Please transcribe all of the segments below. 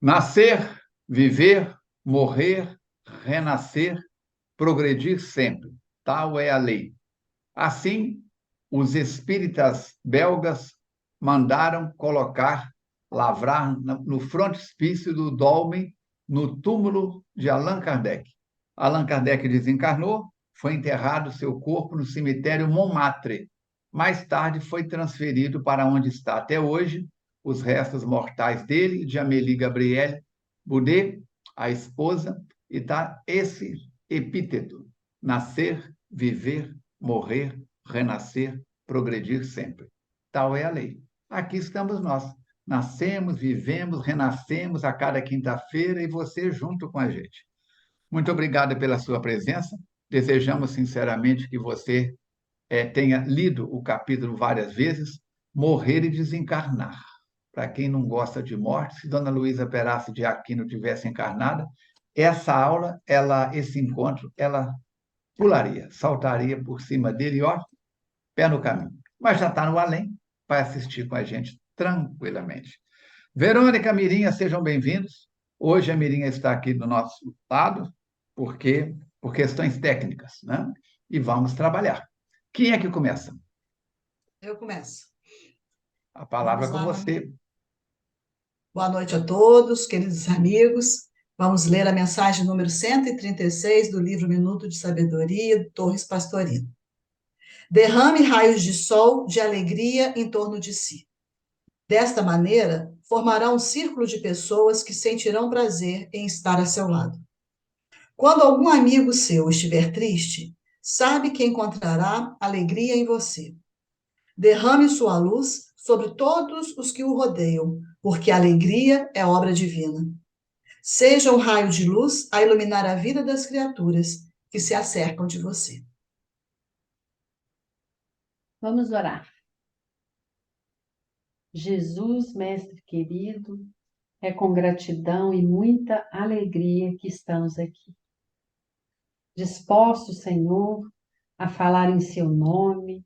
Nascer, viver, morrer, renascer, progredir sempre. Tal é a lei. Assim, os espíritas belgas mandaram colocar, lavrar no frontispício do dolmen, no túmulo de Allan Kardec. Allan Kardec desencarnou, foi enterrado seu corpo no cemitério Montmartre. Mais tarde foi transferido para onde está até hoje os restos mortais dele e de Amélie Gabrielle Boudet, a esposa, e dá esse epíteto: nascer, viver, morrer, renascer, progredir sempre. Tal é a lei. Aqui estamos nós. Nascemos, vivemos, renascemos a cada quinta-feira e você junto com a gente. Muito obrigado pela sua presença. Desejamos sinceramente que você tenha lido o capítulo várias vezes, Morrer e Desencarnar. Para quem não gosta de morte, se Dona Luísa Peraço de Aquino tivesse encarnada, essa aula, esse encontro, ela pularia, saltaria por cima dele, ó, pé no caminho. Mas já está no além, vai assistir com a gente tranquilamente. Verônica, Mirinha, sejam bem-vindos. Hoje a Mirinha está aqui do nosso lado, porque por questões técnicas, né? E vamos trabalhar. Quem é que começa? Eu começo. A palavra Vamos é com lá. você. Boa noite a todos, queridos amigos. Vamos ler a mensagem número 136 do livro Minuto de Sabedoria, do Torres Pastorino. Derrame raios de sol de alegria em torno de si. Desta maneira, formará um círculo de pessoas que sentirão prazer em estar a seu lado. Quando algum amigo seu estiver triste, sabe que encontrará alegria em você. Derrame sua luz sobre todos os que o rodeiam, porque a alegria é obra divina. Seja um raio de luz a iluminar a vida das criaturas que se acercam de você. Vamos orar. Jesus, mestre querido, é com gratidão e muita alegria que estamos aqui. Dispostos, Senhor, a falar em seu nome,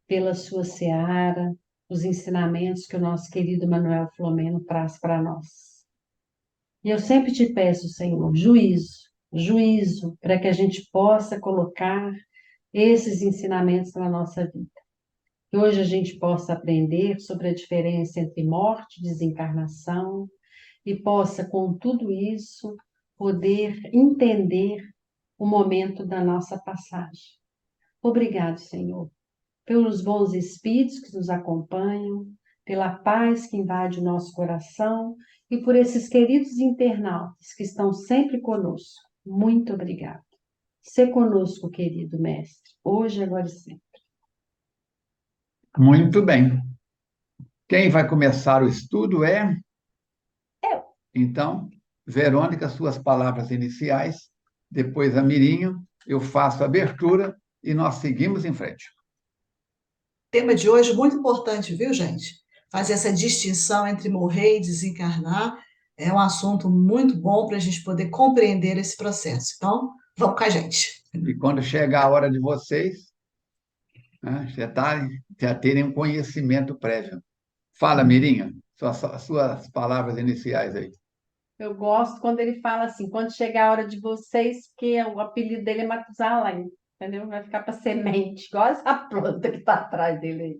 pela sua seara, os ensinamentos que o nosso querido Manuel Filomeno traz para nós. E eu sempre te peço, Senhor, juízo, para que a gente possa colocar esses ensinamentos na nossa vida. Que hoje a gente possa aprender sobre a diferença entre morte e desencarnação e possa, com tudo isso, poder entender o momento da nossa passagem. Obrigado, Senhor, pelos bons espíritos que nos acompanham, pela paz que invade o nosso coração e por esses queridos internautas que estão sempre conosco. Muito obrigado. Sê conosco, querido mestre, hoje, agora e sempre. Muito bem. Quem vai começar o estudo é, Eu. então, Verônica, suas palavras iniciais, depois a Mirinha, eu faço a abertura e nós seguimos em frente. Tema de hoje muito importante, viu, gente? Fazer essa distinção entre morrer e desencarnar é um assunto muito bom para a gente poder compreender esse processo. Então, vamos com a gente. E quando chegar a hora de vocês, né, já terem um conhecimento prévio. Fala, Mirinha, suas palavras iniciais aí. Eu gosto quando ele fala assim, quando chegar a hora de vocês, porque o apelido dele é Matusalém, entendeu? Vai ficar para semente, igual essa planta que está atrás dele aí.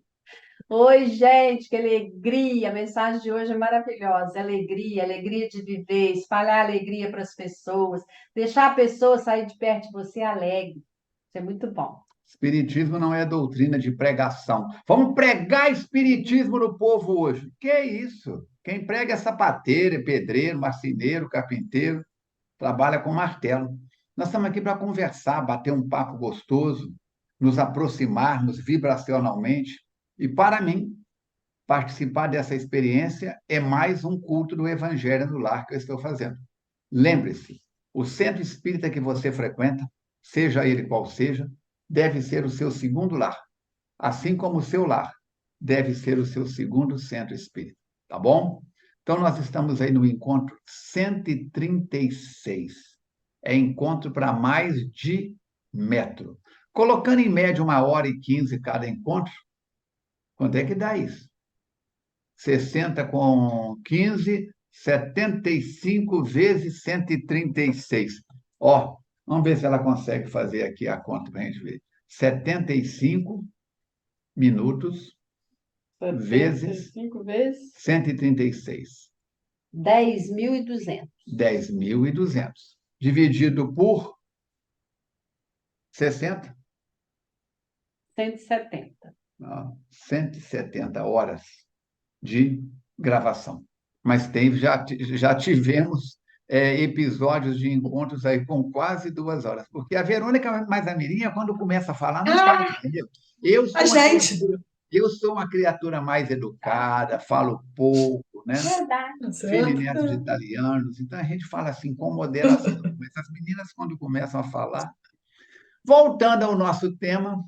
Oi, gente, que alegria! A mensagem de hoje é maravilhosa. Alegria, alegria de viver, espalhar alegria para as pessoas, deixar a pessoa sair de perto de você alegre. Isso é muito bom. Espiritismo não é doutrina de pregação. Vamos pregar espiritismo no povo hoje. Que é isso? Quem prega é sapateiro, é pedreiro, marceneiro, carpinteiro, trabalha com martelo. Nós estamos aqui para conversar, bater um papo gostoso, nos aproximarmos vibracionalmente. E, para mim, participar dessa experiência é mais um culto do Evangelho no Lar que eu estou fazendo. Lembre-se, o centro espírita que você frequenta, seja ele qual seja, deve ser o seu segundo lar, assim como o seu lar deve ser o seu segundo centro espírita, tá bom? Então, nós estamos aí no encontro 136. É encontro para mais de metro. Colocando em média 1h15 cada encontro, quanto é que dá isso? 60 com 15 75 vezes 136. Ó, vamos ver se ela consegue fazer aqui a conta para a gente ver. 75 minutos vezes 75 vezes 136. 10.200. 10.200. Dividido por 60. 170. 170 horas de gravação. Mas já tivemos episódios de encontros aí com quase 2 horas, porque a Verônica mais a Mirinha, quando começa a falar, não para. Eu A sou uma gente. criatura, eu sou uma criatura mais educada, falo pouco, né? Verdade. Tá Filho e certo? neto de italianos, então a gente fala assim com moderação. Mas as meninas, quando começam a falar. Voltando ao nosso tema,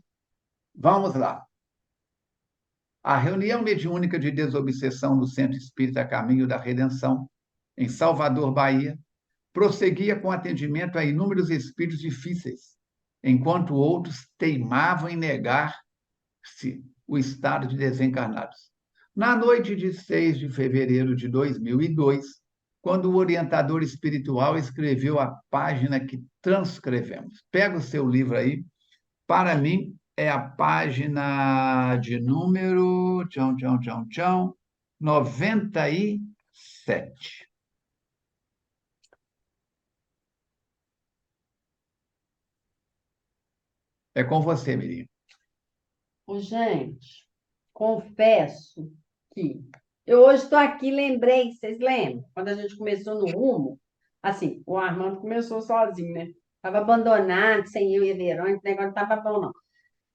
vamos lá. A reunião mediúnica de desobsessão no Centro Espírita Caminho da Redenção, em Salvador, Bahia, prosseguia com atendimento a inúmeros espíritos difíceis, enquanto outros teimavam em negar-se o estado de desencarnados. Na noite de 6 de fevereiro de 2002, quando o orientador espiritual escreveu a página que transcrevemos. Pega o seu livro aí. Para mim, é a página de número 97. É com você, Miriam. Ô, gente, confesso que eu hoje estou aqui, lembrei, vocês lembram? Quando a gente começou no rumo, assim, o Armando começou sozinho, né? Estava abandonado, sem eu e a Verônica, o negócio não estava bom, não.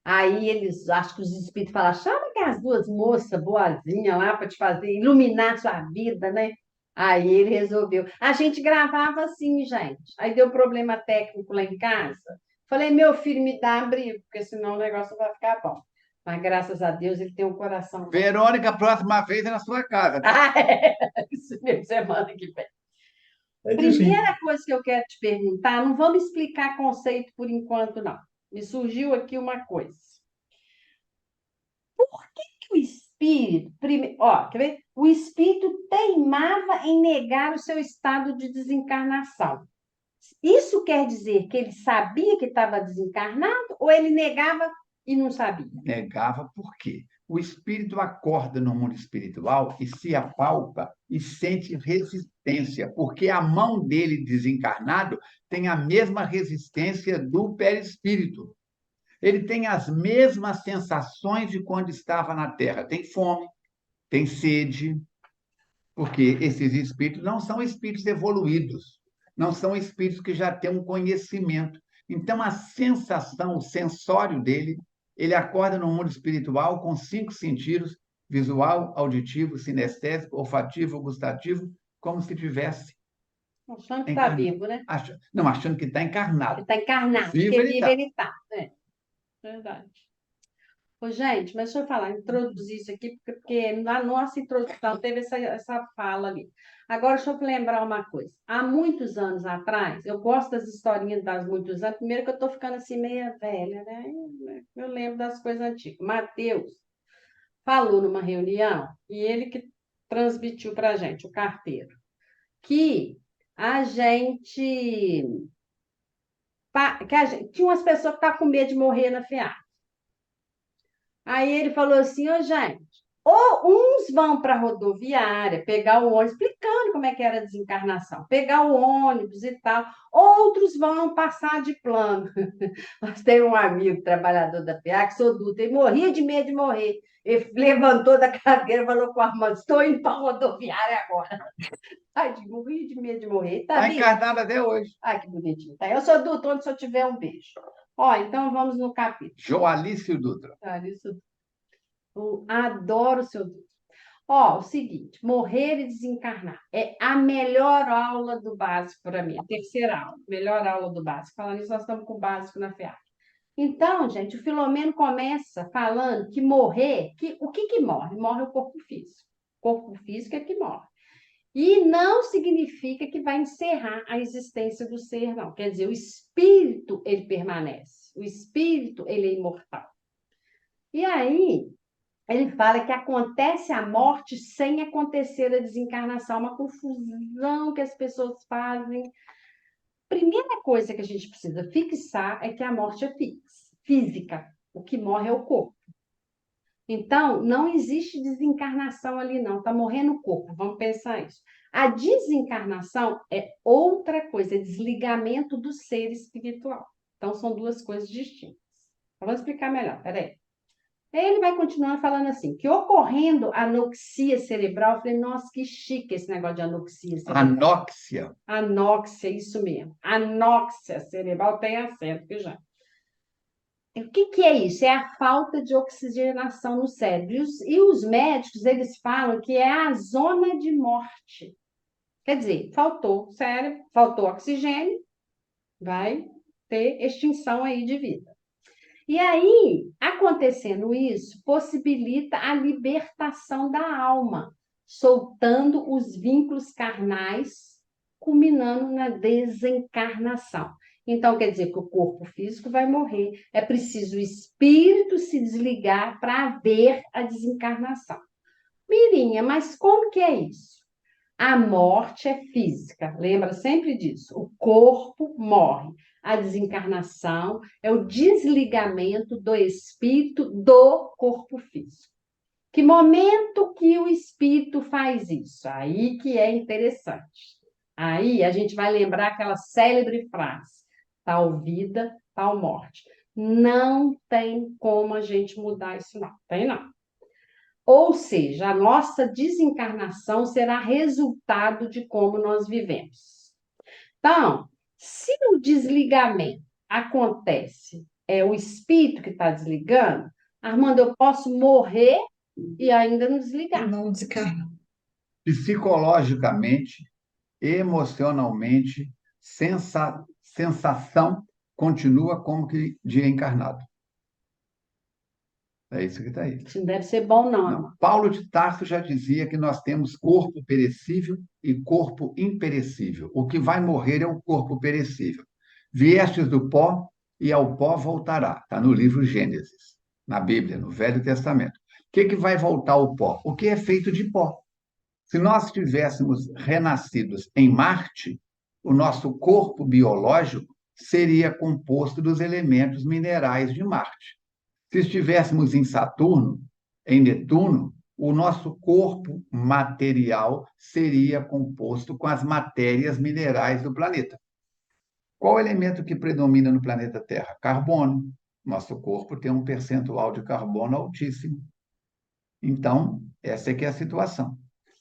Aí eles, acho que os espíritos falaram, chama que as duas moças boazinhas lá para te fazer, iluminar a sua vida, né? Aí ele resolveu. A gente gravava assim, gente. Aí deu problema técnico lá em casa. Falei, meu filho, me dá abrigo, porque senão o negócio não vai ficar bom. Mas graças a Deus ele tem um coração bom. Verônica, a próxima vez é na sua casa, tá? Ah, é. Isso mesmo, semana que vem. Pode vir. Primeira coisa que eu quero te perguntar, não vamos explicar conceito por enquanto, não. Me surgiu aqui uma coisa. Que o espírito, ó, quer ver? O espírito teimava em negar o seu estado de desencarnação. Isso quer dizer que ele sabia que estava desencarnado ou ele negava e não sabia? Negava por quê? O espírito acorda no mundo espiritual e se apalpa e sente resistência, porque a mão dele desencarnado tem a mesma resistência do perispírito. Ele tem as mesmas sensações de quando estava na Terra. Tem fome, tem sede, porque esses espíritos não são espíritos evoluídos, não são espíritos que já têm um conhecimento. Então, a sensação, o sensório dele, ele acorda no mundo espiritual com 5 sentidos, visual, auditivo, sinestésico, olfativo, gustativo, como se tivesse Achando que está encarnado. vivo, né? Não, achando que está Ele encarnado. está encarnado, Vivo porque ele vivo está. ele está. É, verdade. Ô, gente, mas deixa eu falar, introduzir isso aqui, porque na nossa introdução teve essa fala ali. Agora, deixa eu lembrar uma coisa. Há muitos anos atrás, eu gosto das historinhas das muitos anos, primeiro que eu estou ficando assim meia velha, né? Eu lembro das coisas antigas. Mateus falou numa reunião, e ele que transmitiu para a gente, o carteiro, que a gente, tinha umas pessoas que estavam com medo de morrer na FEA. Aí ele falou assim, ô gente, ou uns vão para a rodoviária, pegar o ônibus, explicando como é que era a desencarnação, pegar o ônibus e tal, outros vão passar de plano. Nós temos um amigo, trabalhador da PA, que sou Dutra, ele morria de medo de morrer. Ele levantou da cadeira e falou com a irmã, estou indo para a rodoviária agora. Ai, morri de medo de morrer. Tá Está vivo? encarnado até hoje. Ai, que bonitinho. Tá? Eu sou Dutra, onde se eu tiver um beijo. Ó, então vamos no capítulo. Joalício Dutra. Tá, isso eu adoro o seu Deus. Ó, o seguinte, morrer e desencarnar é a melhor aula do básico para mim, a terceira aula, melhor aula do básico. Falando isso, nós estamos com o básico na FEAC. Então, gente, o Filomeno começa falando que morrer, o que que morre? Morre o corpo físico. O corpo físico é que morre. E não significa que vai encerrar a existência do ser, não. Quer dizer, o espírito, ele permanece. O espírito, ele é imortal. E aí, ele fala que acontece a morte sem acontecer a desencarnação, uma confusão que as pessoas fazem. Primeira coisa que a gente precisa fixar é que a morte é física. O que morre é o corpo. Então, não existe desencarnação ali, não. Está morrendo o corpo. Vamos pensar isso. A desencarnação é outra coisa, é desligamento do ser espiritual. Então, são duas coisas distintas. Vamos explicar melhor, peraí. Ele vai continuar falando assim, que ocorrendo anoxia cerebral, eu falei, nossa, que chique esse negócio de anoxia cerebral. Anóxia. Anóxia, isso mesmo. Anóxia cerebral tem acento, que já. O que é isso? É a falta de oxigenação no cérebro. E os médicos, eles falam que é a zona de morte. Quer dizer, faltou cérebro, faltou oxigênio, vai ter extinção aí de vida. E aí, acontecendo isso, possibilita a libertação da alma, soltando os vínculos carnais, culminando na desencarnação. Então, quer dizer que o corpo físico vai morrer, é preciso o espírito se desligar para haver a desencarnação. Mirinha, mas como que é isso? A morte é física, lembra sempre disso. O corpo morre. A desencarnação é o desligamento do espírito do corpo físico. Que momento que o espírito faz isso? Aí que é interessante. Aí a gente vai lembrar aquela célebre frase: tal vida, tal morte. Não tem como a gente mudar isso, não. Tem não. Ou seja, a nossa desencarnação será resultado de como nós vivemos. Então, se o desligamento acontece, é o espírito que está desligando, Armando, eu posso morrer e ainda não desligar. Não desencarnar. Psicologicamente, emocionalmente, sensação continua como que de encarnado. É isso que está aí. Isso não deve ser bom, não. Não. Paulo de Tarso já dizia que nós temos corpo perecível e corpo imperecível. O que vai morrer é o corpo perecível. Viestes do pó e ao pó voltará. Está no livro Gênesis, na Bíblia, no Velho Testamento. O que vai voltar ao pó? O que é feito de pó. Se nós tivéssemos renascidos em Marte, o nosso corpo biológico seria composto dos elementos minerais de Marte. Se estivéssemos em Saturno, em Netuno, o nosso corpo material seria composto com as matérias minerais do planeta. Qual o elemento que predomina no planeta Terra? Carbono. Nosso corpo tem um percentual de carbono altíssimo. Então, essa é que é a situação.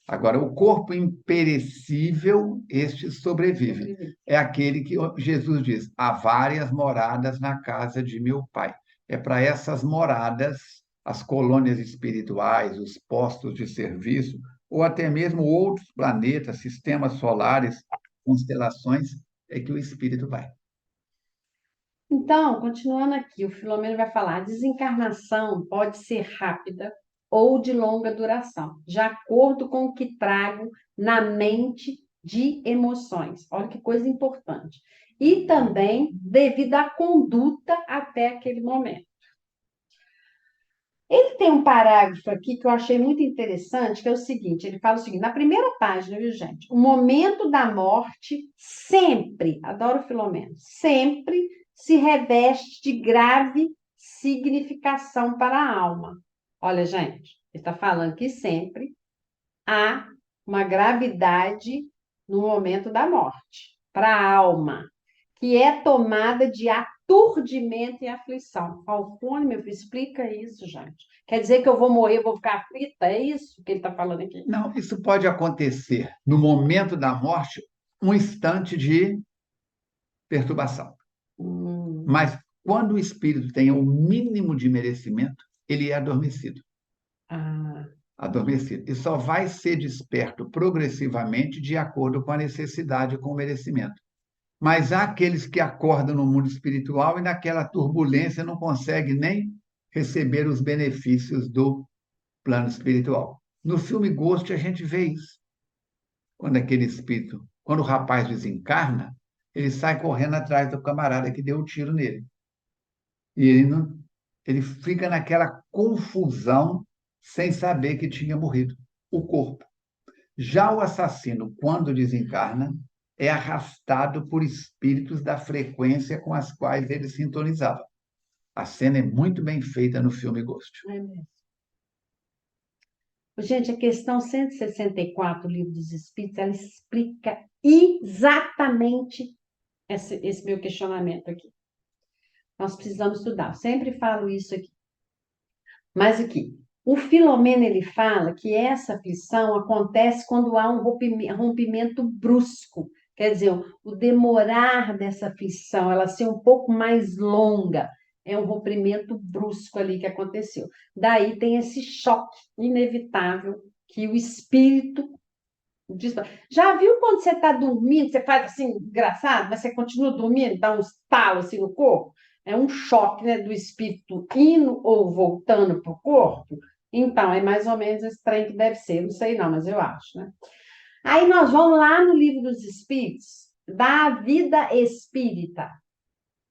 Agora, o corpo imperecível, este sobrevive. É aquele que Jesus diz: há várias moradas na casa de meu Pai. É para essas moradas, as colônias espirituais, os postos de serviço, ou até mesmo outros planetas, sistemas solares, constelações, é que o espírito vai. Então, continuando aqui, o Filomeno vai falar: a desencarnação pode ser rápida ou de longa duração, de acordo com o que trago na mente de emoções. Olha que coisa importante. E também devido à conduta até aquele momento. Ele tem um parágrafo aqui que eu achei muito interessante, que é o seguinte: ele fala o seguinte, na primeira página, viu, gente? O momento da morte sempre, adoro o Filomeno, sempre se reveste de grave significação para a alma. Olha, gente, ele está falando que sempre há uma gravidade no momento da morte para a alma, que é tomada de aturdimento e aflição. Alfone, meu filho, explica isso, gente. Quer dizer que eu vou morrer, eu vou ficar aflita? É isso que ele está falando aqui? Não, isso pode acontecer no momento da morte, um instante de perturbação. Mas quando o espírito tem o mínimo de merecimento, ele é adormecido. Adormecido. E só vai ser desperto progressivamente de acordo com a necessidade, com o merecimento. Mas há aqueles que acordam no mundo espiritual e naquela turbulência não conseguem nem receber os benefícios do plano espiritual. No filme Ghost a gente vê isso. Quando aquele espírito, quando o rapaz desencarna, ele sai correndo atrás do camarada que deu o tiro nele. E ele fica naquela confusão sem saber que tinha morrido o corpo. Já o assassino, quando desencarna, é arrastado por espíritos da frequência com as quais ele sintonizava. A cena é muito bem feita no filme Ghost. É mesmo. Gente, a questão 164 do Livro dos Espíritos, ela explica exatamente esse meu questionamento aqui. Nós precisamos estudar. Eu sempre falo isso aqui. Mas aqui, o Filomeno, ele fala que essa aflição acontece quando há um rompimento brusco. Quer dizer, o demorar dessa aflição, ela ser um pouco mais longa, é um rompimento brusco ali que aconteceu. Daí tem esse choque inevitável que o espírito diz. Já viu quando você está dormindo, você faz assim, engraçado, mas você continua dormindo, dá um estalo assim no corpo? É um choque, né, do espírito indo ou voltando para o corpo. Então, é mais ou menos esse trem que deve ser. Não sei não, mas eu acho, né? Aí nós vamos lá no Livro dos Espíritos, da vida espírita.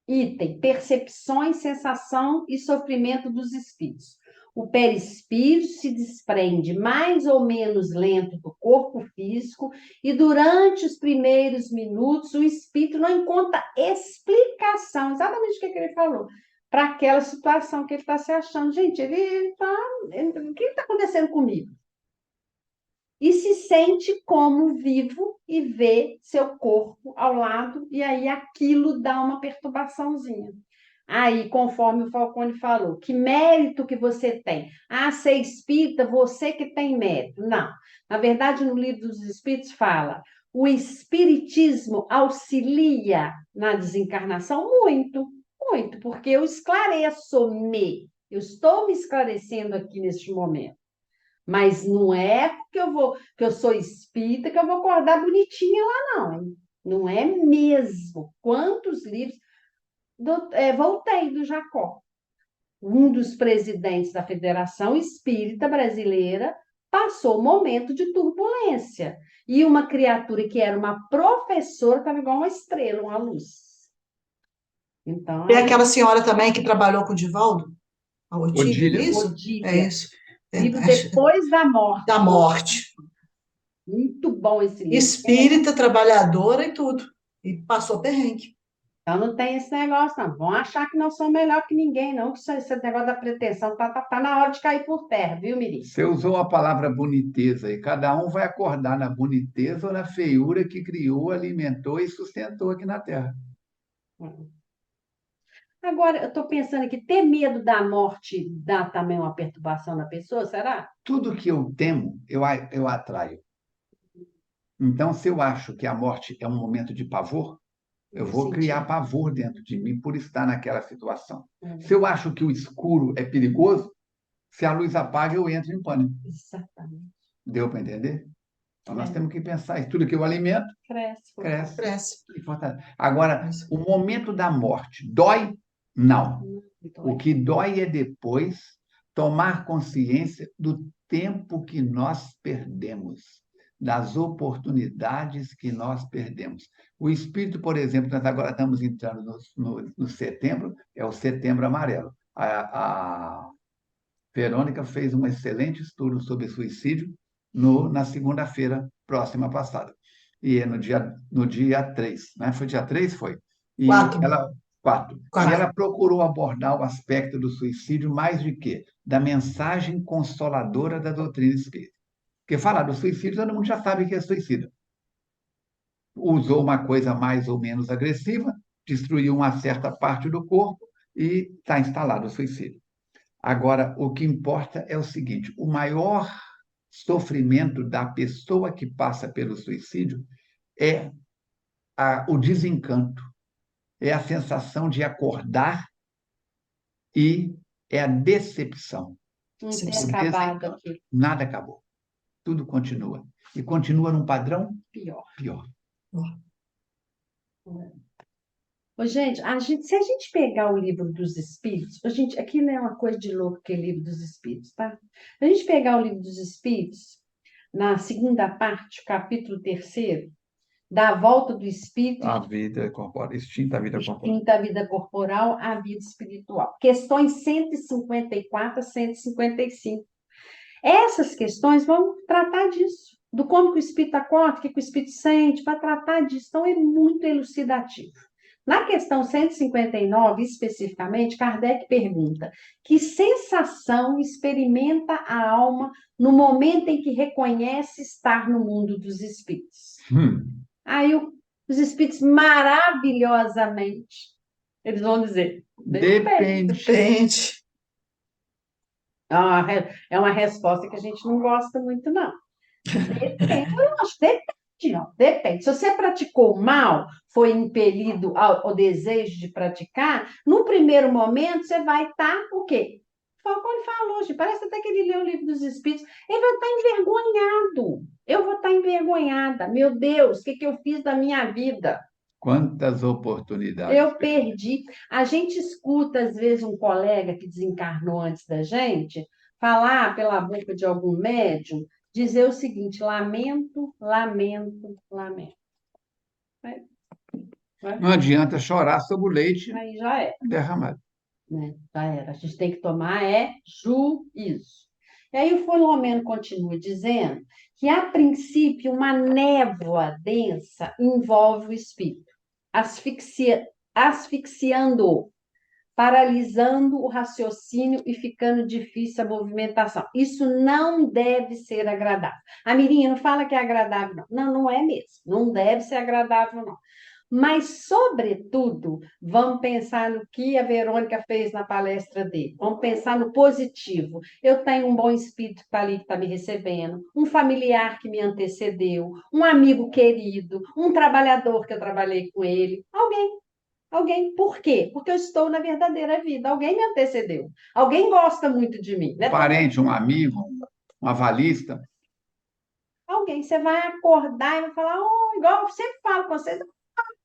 Item, percepções, sensação e sofrimento dos espíritos. O perispírito se desprende mais ou menos lento do corpo físico e durante os primeiros minutos o espírito não encontra explicação, exatamente o que ele falou, para aquela situação que ele está se achando. Gente, o que está acontecendo comigo? E se sente como vivo e vê seu corpo ao lado, e aí aquilo dá uma perturbaçãozinha. Aí, conforme o Falcone falou, que mérito que você tem? Ah, ser espírita, você que tem mérito. Não. Na verdade, no Livro dos Espíritos fala, o espiritismo auxilia na desencarnação muito, muito, porque eu esclareço-me, eu estou me esclarecendo aqui neste momento. Mas não é que eu sou espírita que eu vou acordar bonitinha lá, não. Hein? Não é mesmo. Quantos livros... voltei do Jacó. Um dos presidentes da Federação Espírita Brasileira passou um momento de turbulência. E uma criatura que era uma professora estava igual uma estrela, uma luz. Então, E aquela senhora também que trabalhou com o Divaldo? A Odília. isso? Odília. É isso. Livro Depois da Morte. Da Morte. Muito bom esse livro. Espírita, trabalhadora e tudo. E passou perrengue. Então não tem esse negócio, não. Vão achar que não são melhor que ninguém, não. Que esse negócio da pretensão tá na hora de cair por terra, viu, Miri? Você usou a palavra boniteza, e cada um vai acordar na boniteza ou na feiura que criou, alimentou e sustentou aqui na Terra. Agora, eu estou pensando aqui, ter medo da morte dá também uma perturbação na pessoa, será? Tudo que eu temo, eu atraio. Então, se eu acho que a morte é um momento de pavor, eu vou criar pavor dentro de mim por estar naquela situação. Se eu acho que o escuro é perigoso, se a luz apaga, eu entro em pânico. Exatamente. Deu para entender? Então, nós temos que pensar isso. Tudo que eu alimento, cresce. Agora, o momento da morte, dói? Não. O que dói é depois tomar consciência do tempo que nós perdemos, das oportunidades que nós perdemos. O espírito, por exemplo, nós agora estamos entrando no setembro, é o Setembro Amarelo. A Verônica fez um excelente estudo sobre suicídio na segunda-feira próxima passada. E é no dia 3, né? Foi dia 3? Foi. E 4. E ela procurou abordar o aspecto do suicídio mais de quê? Da mensagem consoladora da doutrina espírita. Porque falar do suicídio, todo mundo já sabe que é suicida. Usou uma coisa mais ou menos agressiva, destruiu uma certa parte do corpo e está instalado o suicídio. Agora, o que importa é o seguinte: o maior sofrimento da pessoa que passa pelo suicídio é o desencanto, é a sensação de acordar e é a decepção. Não tem acabado aqui. Nada acabou. Tudo continua. E continua num padrão pior. Ô, gente, se a gente pegar o Livro dos Espíritos, aqui não é uma coisa de louco que é Livro dos Espíritos, tá? A gente pegar o Livro dos Espíritos, na segunda parte, capítulo 3º, da volta do espírito... A vida corporal, extinta a vida corporal. Extinta a vida corporal, a vida espiritual. Questões 154 a 155. Essas questões vão tratar disso, do como que o espírito acorda, o que o espírito sente, para tratar disso. Então, é muito elucidativo. Na questão 159, especificamente, Kardec pergunta: que sensação experimenta a alma no momento em que reconhece estar no mundo dos espíritos? Aí os espíritos maravilhosamente, eles vão dizer: Depende. Depende. É uma resposta que a gente não gosta muito, não. Depende, eu acho, depende, não. Depende. Se você praticou mal, foi impelido ao desejo de praticar, no primeiro momento você vai estar o quê? Foi como ele falou hoje, parece até que ele leu o livro dos Espíritos. Ele vai estar envergonhado. Eu vou estar envergonhada. Meu Deus, o que eu fiz da minha vida? Quantas oportunidades Eu perdi. A gente escuta, às vezes, um colega que desencarnou antes da gente falar pela boca de algum médium, dizer o seguinte: lamento, lamento, lamento. Não adianta chorar sobre o leite Aí já é, derramado. né? Já era. A gente tem que tomar juízo. E aí o Filomeno continua dizendo que, a princípio, uma névoa densa envolve o espírito, asfixiando-o, paralisando o raciocínio e ficando difícil a movimentação. Isso não deve ser agradável. A Mirinha não fala que é agradável, não. Não, não é mesmo. Não deve ser agradável, não. Mas, sobretudo, vamos pensar no que a Verônica fez na palestra dele. Vamos pensar no positivo. Eu tenho um bom espírito que está ali, que está me recebendo, um familiar que me antecedeu, um amigo querido, um trabalhador que eu trabalhei com ele, alguém. Alguém, por quê? Porque eu estou na verdadeira vida. Alguém me antecedeu. Alguém gosta muito de mim. Um parente, um amigo, um avalista. Alguém, você vai acordar e vai falar: oh, igual eu sempre falo com vocês: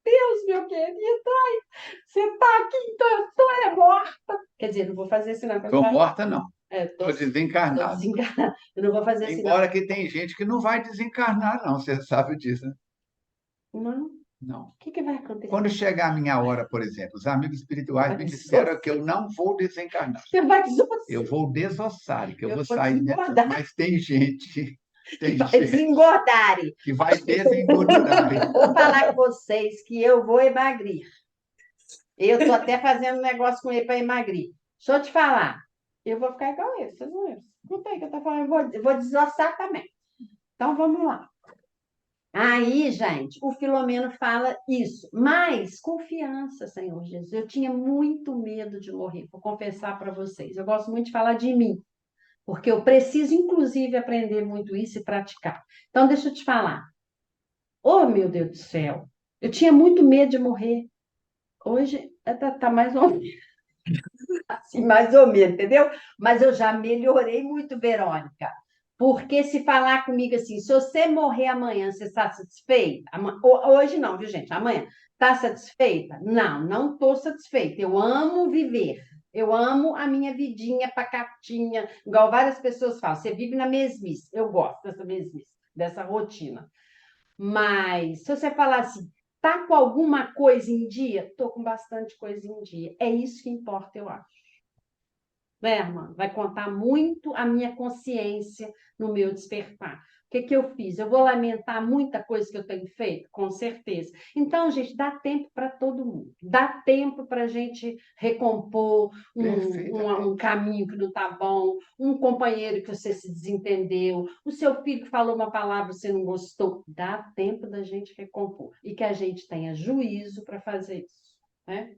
Deus, meu querido, ai, você está aqui, então eu estou morta. Quer dizer, não vou fazer isso, não. Estou morta, não. Estou desencarnado. desencarnada. Eu não vou fazer isso, Embora que tem gente que não vai desencarnar, não. Você sabe disso, né? não. Não. O que vai acontecer? Quando chegar a minha hora, por exemplo, os amigos espirituais me disseram que eu não vou desencarnar. Você vai desossar. Eu vou desossar, que eu vou vou sair. desengordar. Mas tem gente Que vai desengordar. que vai desengordurar. Vou falar com vocês que eu vou emagrir. Eu estou até fazendo um negócio com ele para emagrir. Deixa eu te falar. Eu vou ficar igual ele, vocês não viram? Não tem que eu estou falando, eu vou desossar também. Então, vamos lá. Aí, gente, o Filomeno fala isso, mas confiança, Senhor Jesus. Eu tinha muito medo de morrer, vou confessar para vocês. Eu gosto muito de falar de mim, porque eu preciso, inclusive, aprender muito isso e praticar. Então, deixa eu te falar. Oh, meu Deus do céu, eu tinha muito medo de morrer. Hoje tá mais ou menos, assim, mais ou menos, entendeu? Mas eu já melhorei muito, Verônica. Porque se falar comigo assim, se você morrer amanhã, você está satisfeita? Hoje não, viu, gente? Amanhã. Está satisfeita? Não, não estou satisfeita. Eu amo viver. Eu amo a minha vidinha pacatinha, igual várias pessoas falam. Você vive na mesmice. Eu gosto dessa mesmice, dessa rotina. Mas se você falar assim, tá com alguma coisa em dia? Tô com bastante coisa em dia. É isso que importa, eu acho. Né, irmã? Vai contar muito a minha consciência no meu despertar. O que eu fiz? Eu vou lamentar muita coisa que eu tenho feito? Com certeza. Então, gente, dá tempo para todo mundo. Dá tempo para a gente recompor um caminho que não está bom, um companheiro que você se desentendeu, o seu filho que falou uma palavra que você não gostou. Dá tempo da gente recompor. E que a gente tenha juízo para fazer isso, né?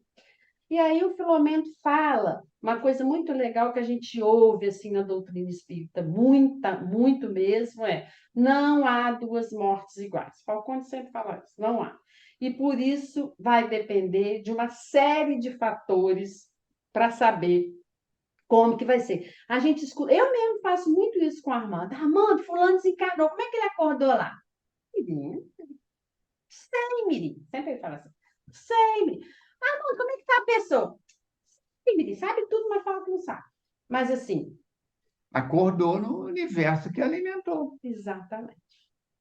E aí o Filomeno fala uma coisa muito legal que a gente ouve assim na doutrina espírita, muito mesmo, não há duas mortes iguais. Falcone sempre fala isso, não há. E por isso vai depender de uma série de fatores para saber como que vai ser. A gente escuta, eu mesmo faço muito isso com a Armando. Armando, fulano desencarnou, como é que ele acordou lá? Sei, Miri. Sempre ele fala assim, sei, Miri. Armando, como é que está a pessoa? Ele sabe tudo, mas fala que não sabe. Mas assim. Acordou no universo que alimentou. Exatamente.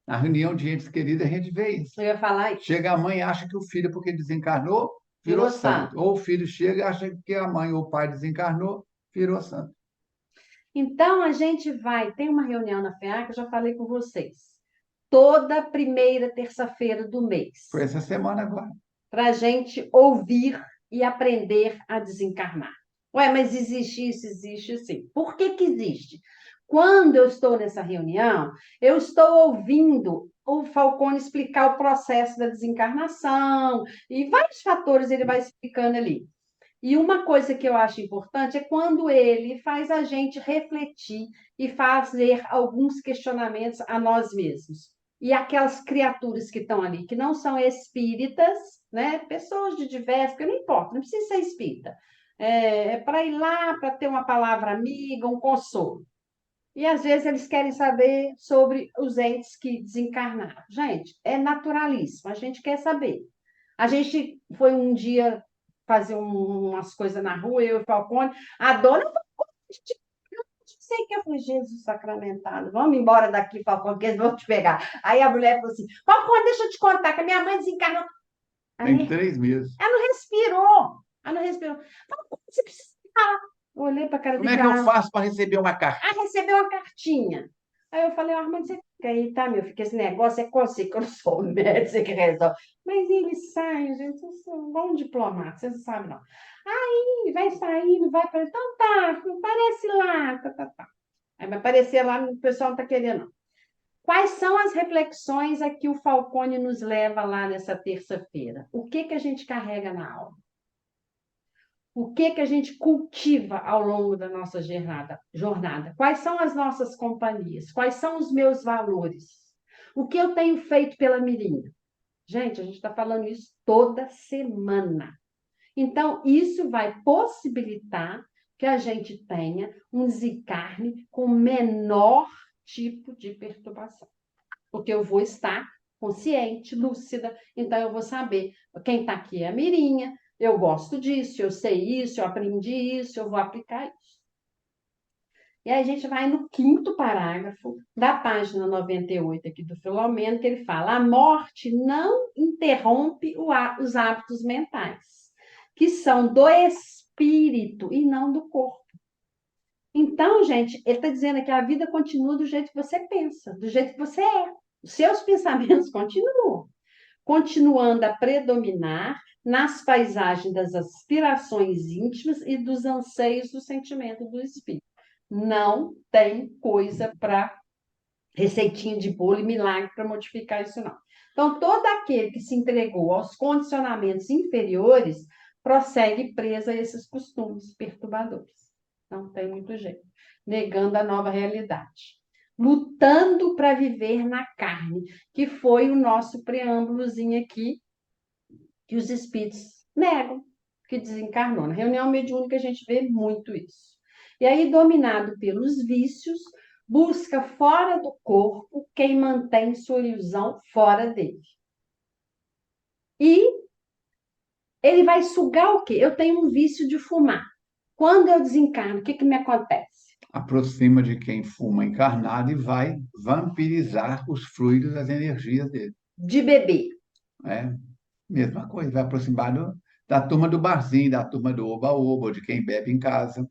Na reunião de entes queridos, a gente vê isso. Eu ia falar isso. Chega a mãe e acha que o filho, porque desencarnou, virou santo. Ou o filho chega e acha que a mãe ou o pai desencarnou, virou santo. Então, a gente tem uma reunião na FEA, que eu já falei com vocês, toda primeira terça-feira do mês, Foi essa semana agora. para a gente ouvir e aprender a desencarnar. Ué, mas existe isso, existe sim. Por que que existe? Quando eu estou nessa reunião, eu estou ouvindo o Falcone explicar o processo da desencarnação e vários fatores ele vai explicando ali. E uma coisa que eu acho importante é quando ele faz a gente refletir e fazer alguns questionamentos a nós mesmos. E aquelas criaturas que estão ali, que não são espíritas, né? Pessoas de diversos, que não importa, não precisa ser espírita. É para ir lá, para ter uma palavra amiga, um consolo. E às vezes eles querem saber sobre os entes que desencarnaram. Gente, é naturalíssimo, a gente quer saber. A gente foi um dia fazer umas coisas na rua, eu e o Falcone, a dona sei que eu falei, Jesus sacramentado, vamos embora daqui, Falcone, que eles vão te pegar. Aí a mulher falou assim, Falcone, deixa eu te contar, que a minha mãe desencarnou. Tem Aí 3 meses. ela não respirou, ela não respirou. Falcone, você precisa falar. Eu olhei para a cara Como dele, é que eu faço para receber uma carta? recebeu uma cartinha. Aí eu falei, Armando, você fica aí, tá, meu filho? Que esse negócio é com você, que eu não sou o médico, você que resolve. Mas ele sai, gente, eu sou um bom diplomata, vocês não sabem, não. Aí vai saindo, vai para. Então tá, aparece lá, tá. Aí vai aparecer lá, o pessoal não está querendo, não. Quais são as reflexões a que o Falcone nos leva lá nessa terça-feira? O que que a gente carrega na alma? O que que a gente cultiva ao longo da nossa jornada? Quais são as nossas companhias? Quais são os meus valores? O que eu tenho feito pela Mirinha? Gente, a gente está falando isso toda semana. Então, isso vai possibilitar que a gente tenha um desencarne com menor tipo de perturbação. Porque eu vou estar consciente, lúcida, então eu vou saber quem está aqui é a Mirinha, eu gosto disso, eu sei isso, eu aprendi isso, eu vou aplicar isso. E aí a gente vai no quinto parágrafo da página 98 aqui do Filomeno, que ele fala: a morte não interrompe os hábitos mentais, que são do espírito e não do corpo. Então, gente, ele está dizendo que a vida continua do jeito que você pensa, do jeito que você é. Os seus pensamentos continuam, continuando a predominar nas paisagens das aspirações íntimas e dos anseios do sentimento do espírito. Não tem coisa para receitinha de bolo e milagre para modificar isso, não. Então, todo aquele que se entregou aos condicionamentos inferiores prossegue preso a esses costumes perturbadores. Não tem muito jeito. Negando a nova realidade. Lutando para viver na carne, que foi o nosso preâmbulozinho aqui, que os espíritos negam, que desencarnou. Na reunião mediúnica a gente vê muito isso. E aí, dominado pelos vícios, busca fora do corpo quem mantém sua ilusão fora dele. E ele vai sugar o quê? Eu tenho um vício de fumar. Quando eu desencarno, o que que me acontece? Aproxima de quem fuma encarnado e vai vampirizar os fluidos das energias dele. De beber. É, mesma coisa, vai aproximar da turma do barzinho, da turma do oba-oba, ou de quem bebe em casa.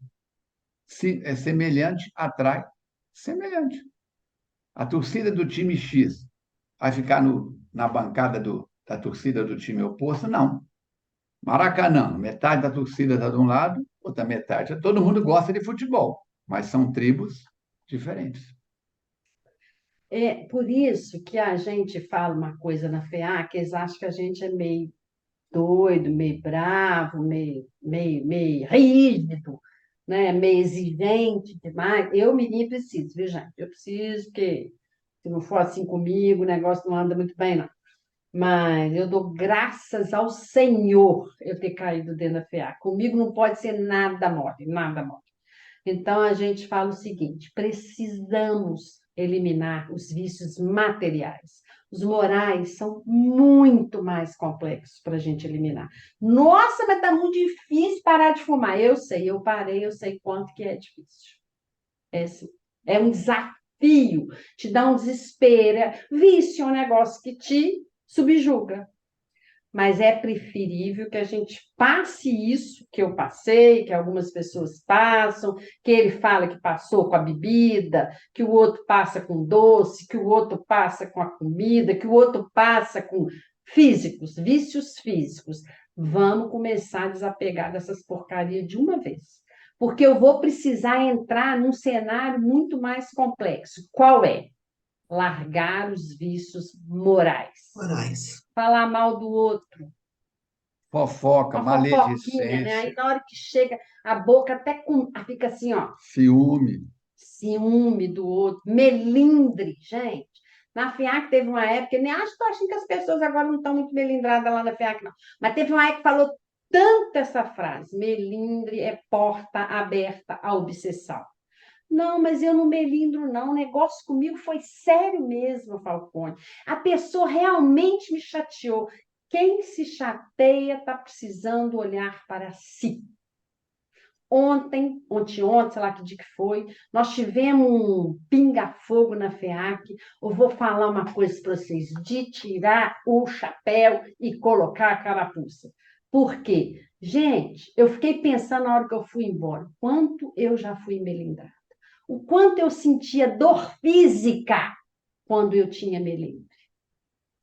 Se é semelhante, atrai semelhante. A torcida do time X vai ficar na bancada da torcida do time oposto? Não. Maracanã, metade da torcida está de um lado, outra metade. Todo mundo gosta de futebol, mas são tribos diferentes. É por isso que a gente fala uma coisa na FEA, que eles acham que a gente é meio doido, meio bravo, meio rígido, né? Meio exigente demais. Eu, menina, preciso, viu, gente? Eu preciso, porque se não for assim comigo, o negócio não anda muito bem, não. Mas eu dou graças ao Senhor eu ter caído dentro da FEA. Comigo não pode ser nada mole, nada mole. Então, a gente fala o seguinte: precisamos eliminar os vícios materiais. Os morais são muito mais complexos para a gente eliminar. Nossa, mas está muito difícil parar de fumar. Eu sei, eu parei, eu sei quanto que é difícil. É, sim. É um desafio, te dá um desespero. Vício é um negócio que te subjuga. mas é preferível que a gente passe isso que eu passei, que algumas pessoas passam, que ele fala que passou com a bebida, que o outro passa com doce, que o outro passa com a comida, que o outro passa com físicos, vícios físicos. Vamos começar a desapegar dessas porcarias de uma vez. Porque eu vou precisar entrar num cenário muito mais complexo. Qual é? Largar os vícios morais. Moraes. Falar mal do outro, Fofoca, uma fofoquinha, né? Aí maledicência, na hora que chega, a boca até fica assim, ó, ciúme. ciúme do outro, melindre, gente. Na FIAC teve uma época, nem acho, tô achando que as pessoas agora não estão muito melindradas lá na FIAC, não. Mas teve uma época que falou tanto essa frase: melindre é porta aberta à obsessão. Não, mas eu não melindro, não. O negócio comigo foi sério mesmo, Falcone. A pessoa realmente me chateou. Quem se chateia está precisando olhar para si. Ontem, sei lá que dia que foi, nós tivemos um pinga-fogo na FEAC. Eu vou falar uma coisa para vocês, de tirar o chapéu e colocar a carapuça. Por quê? Gente, eu fiquei pensando na hora que eu fui embora, quanto eu já fui melindrada. O quanto eu sentia dor física quando eu tinha melindre.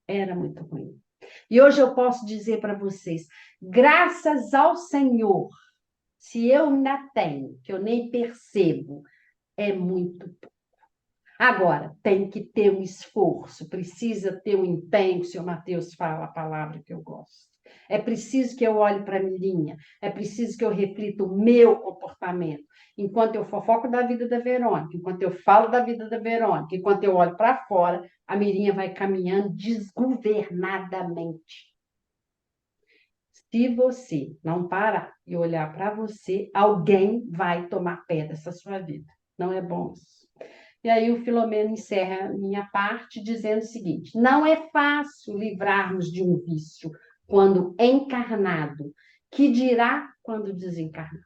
Era muito ruim. E hoje eu posso dizer para vocês, graças ao Senhor, se eu ainda tenho, que eu nem percebo, é muito pouco. Agora, tem que ter um esforço, precisa ter um empenho, o senhor Mateus fala a palavra que eu gosto. É preciso que eu olhe para a Mirinha, é preciso que eu reflita o meu comportamento. Enquanto eu fofoco da vida da Verônica, enquanto eu falo da vida da Verônica, enquanto eu olho para fora, a Mirinha vai caminhando desgovernadamente. Se você não parar e olhar para você, alguém vai tomar pé dessa sua vida. Não é bom isso. E aí o Filomeno encerra a minha parte dizendo o seguinte: não é fácil livrarmos de um vício quando encarnado, que dirá quando desencarnado.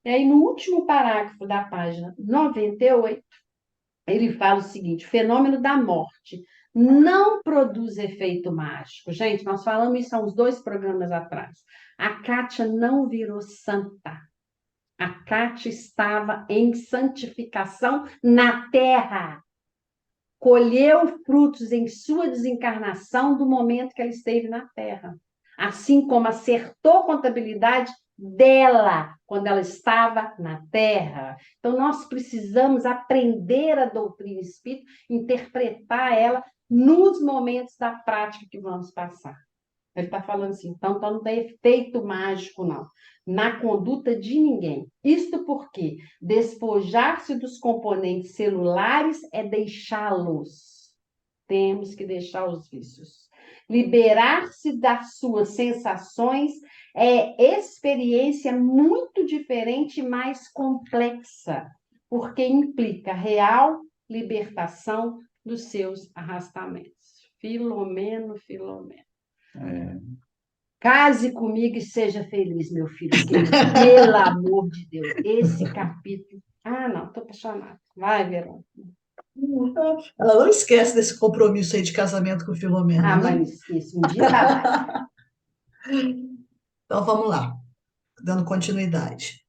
E aí no último parágrafo da página 98, ele fala o seguinte: o fenômeno da morte não produz efeito mágico. Gente, nós falamos isso há uns 2 programas atrás. A Kátia não virou santa. A Kátia estava em santificação na terra. Colheu frutos em sua desencarnação do momento que ela esteve na terra. Assim como acertou a contabilidade dela quando ela estava na terra. Então, nós precisamos aprender a doutrina espírita, interpretar ela nos momentos da prática que vamos passar. Ele está falando assim, então não tem efeito mágico, não, na conduta de ninguém. Isto porque despojar-se dos componentes celulares é deixá-los. Temos que deixar os vícios. Liberar-se das suas sensações é experiência muito diferente e mais complexa, porque implica real libertação dos seus arrastamentos. Filomeno, Filomeno. Case comigo e seja feliz, meu filho querido. Pelo amor de Deus. Esse capítulo. Ah, não, estou apaixonada. Vai, Verônica. Ela não esquece desse compromisso aí de casamento com o Filomeno, Ah, né? mas não esqueça. Um dia vai. Então vamos lá, dando continuidade.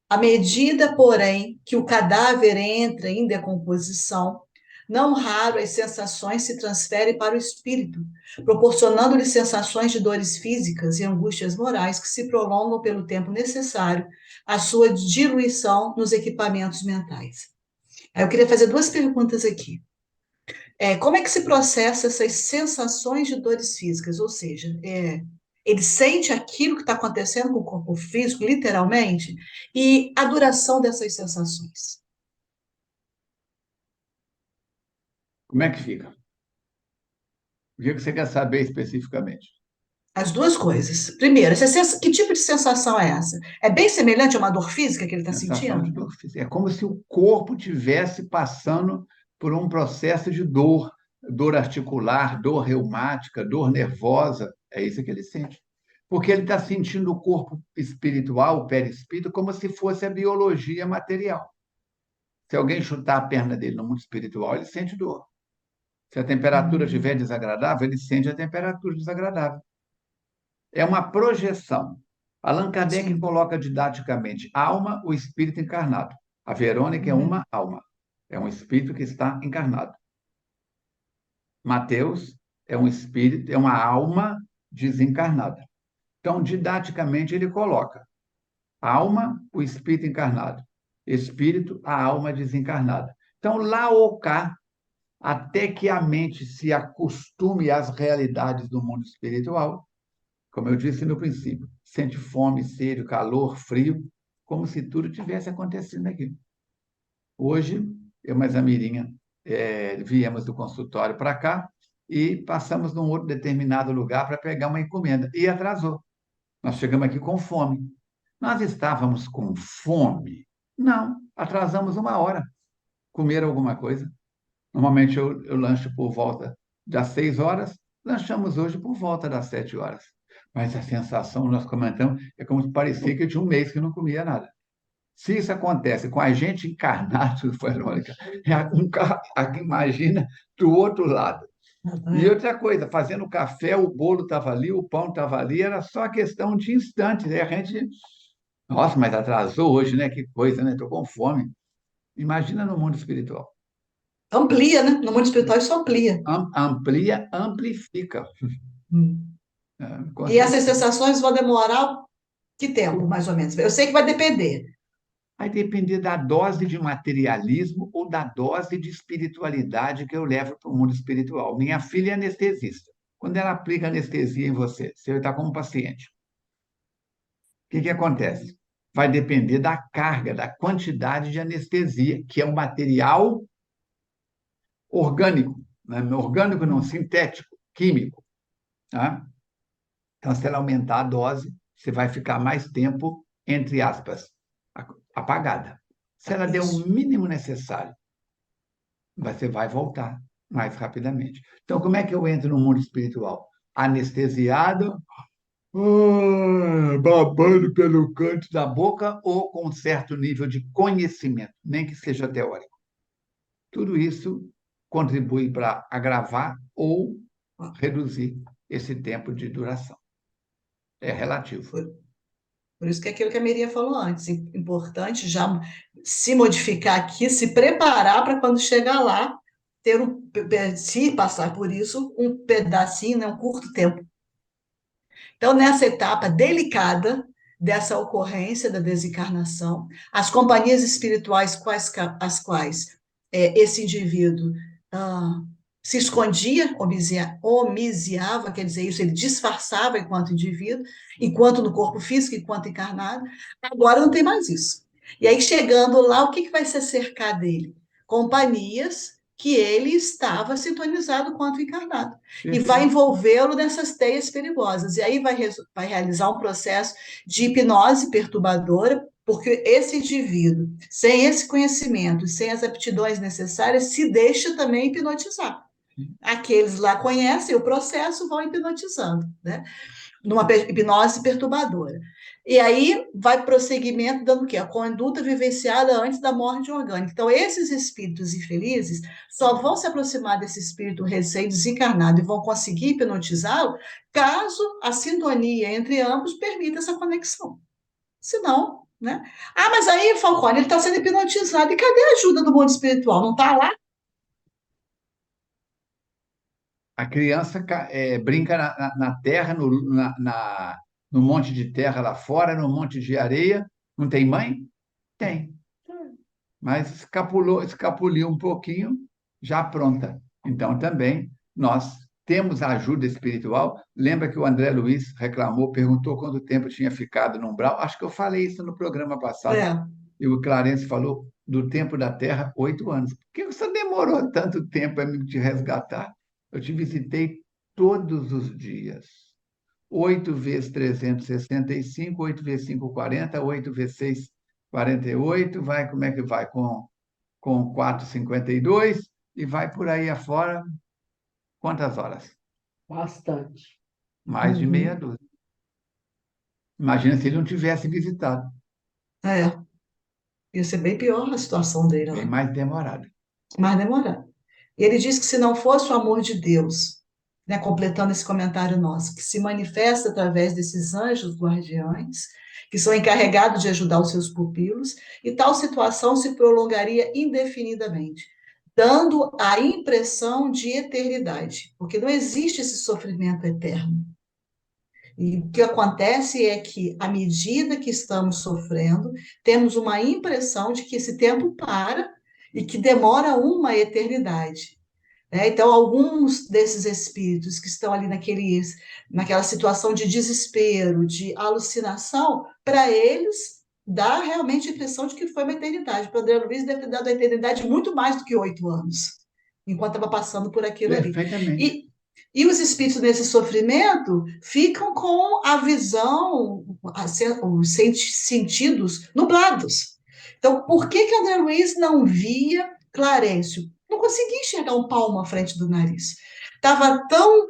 À medida, porém, que o cadáver entra em decomposição, não raro as sensações se transferem para o espírito, proporcionando-lhe sensações de dores físicas e angústias morais que se prolongam pelo tempo necessário à sua diluição nos equipamentos mentais. Aí eu queria fazer 2 perguntas aqui. Como é que se processa essas sensações de dores físicas? Ou seja, ele sente aquilo que está acontecendo com o corpo físico, literalmente, e a duração dessas sensações. Como é que fica? O que você quer saber especificamente? As 2 coisas. Primeiro, que tipo de sensação é essa? É bem semelhante a uma dor física que ele está Sensação sentindo? de dor física. É como se o corpo tivesse passando por um processo de dor, dor articular, dor reumática, dor nervosa. É isso que ele sente. Porque ele está sentindo o corpo espiritual, o perispírito, como se fosse a biologia material. Se alguém chutar a perna dele no mundo espiritual, ele sente dor. Se a temperatura estiver desagradável, ele sente a temperatura desagradável. É uma projeção. Allan Kardec Sim. coloca didaticamente alma, o espírito encarnado. A Verônica é uma alma, é um espírito que está encarnado. Mateus é um espírito, é uma alma desencarnada. Então, didaticamente, ele coloca alma, o espírito encarnado. Espírito, a alma desencarnada. Então, lá ou cá, até que a mente se acostume às realidades do mundo espiritual, como eu disse no princípio, sente fome, sede, calor, frio, como se tudo tivesse acontecendo aqui. Hoje, eu mais a Mirinha viemos do consultório para cá e passamos num outro determinado lugar para pegar uma encomenda. E atrasou. Nós chegamos aqui com fome. Nós estávamos com fome? Não, atrasamos 1 hora. Comer alguma coisa. Normalmente eu lancho por volta das 6 horas, lanchamos hoje por volta das 7 horas. Mas a sensação, nós comentamos, é como se parecia que tinha um mês que não comia nada. Se isso acontece com a gente encarnado, Verônica, imagina do outro lado. E outra coisa, fazendo café, o bolo estava ali, o pão estava ali, era só questão de instantes. Aí a gente, nossa, mas atrasou hoje, né? Que coisa, né? Estou com fome. Imagina no mundo espiritual. Amplia, né? No mundo espiritual isso amplia. Amplia, amplifica. Hum. Com E essas certeza. sensações vão demorar que tempo, mais ou menos? Eu sei que vai depender. Vai depender da dose de materialismo ou da dose de espiritualidade que eu levo para o mundo espiritual. Minha filha é anestesista. Quando ela aplica anestesia em você, você está como paciente. O que acontece? Vai depender da carga, da quantidade de anestesia, que é um material orgânico, né? Orgânico não, sintético, químico. Tá? Então, se ela aumentar a dose, você vai ficar mais tempo, entre aspas, apagada. Se ela der o Isso. mínimo necessário, você vai voltar mais rapidamente. Então, como é que eu entro no mundo espiritual? Anestesiado, babando pelo canto da boca ou com um certo nível de conhecimento, nem que seja teórico. Tudo isso contribui para agravar ou reduzir esse tempo de duração. É relativo. Por isso que é aquilo que a Miriam falou antes, importante já se modificar aqui, se preparar para quando chegar lá, ter se passar por isso, um pedacinho, né, um curto tempo. Então, nessa etapa delicada dessa ocorrência da desencarnação, as companhias espirituais as quais esse indivíduo ah, se escondia, omisiava, quer dizer isso, ele disfarçava enquanto indivíduo, enquanto no corpo físico, enquanto encarnado, agora não tem mais isso. E aí, chegando lá, o que vai ser cercar dele? Companhias que ele estava sintonizado quanto encarnado. E vai envolvê-lo nessas teias perigosas. E aí vai realizar um processo de hipnose perturbadora, porque esse indivíduo, sem esse conhecimento, sem as aptidões necessárias, se deixa também hipnotizar. Aqueles lá conhecem o processo, vão hipnotizando, né? Numa hipnose perturbadora. E aí vai prosseguimento dando o quê? A conduta vivenciada antes da morte orgânica. Então, esses espíritos infelizes só vão se aproximar desse espírito recém-desencarnado e vão conseguir hipnotizá-lo caso a sintonia entre ambos permita essa conexão. Se não, né? Ah, mas aí, Falcone, ele está sendo hipnotizado. E cadê a ajuda do mundo espiritual? Não está lá? A criança brinca na terra, no monte de terra lá fora, no monte de areia. Não tem mãe? Tem. Mas escapuliu um pouquinho, já pronta. Então, também, nós temos a ajuda espiritual. Lembra que o André Luiz reclamou, perguntou quanto tempo tinha ficado no umbral? Acho que eu falei isso no programa passado. E o Clarence falou do tempo da Terra, 8 anos. Por que você demorou tanto tempo para me te resgatar? Eu te visitei todos os dias. 8 vezes 365, 8 vezes 5, 40, 8 vezes 6, 48, vai, como é que vai? Com 4, 52, e vai por aí afora. Quantas horas? Bastante. Mais de meia dúzia. Imagina se ele não tivesse visitado. Ia ser bem pior a situação dele Bem lá. mais demorado. Mais demorado. Ele diz que se não fosse o amor de Deus, né, completando esse comentário nosso, que se manifesta através desses anjos guardiães, que são encarregados de ajudar os seus pupilos, e tal situação se prolongaria indefinidamente, dando a impressão de eternidade, porque não existe esse sofrimento eterno. E o que acontece é que, à medida que estamos sofrendo, temos uma impressão de que esse tempo para e que demora uma eternidade. Né? Então, alguns desses espíritos que estão ali naquela situação de desespero, de alucinação, para eles dá realmente a impressão de que foi uma eternidade. Para o André Luiz deve ter dado a eternidade muito mais do que 8 anos, enquanto estava passando por aquilo ali. Perfeitamente. E os espíritos nesse sofrimento ficam com a visão, os sentidos nublados. Então, por que que André Luiz não via Clarencio? Não conseguia enxergar um palmo à frente do nariz. Estava tão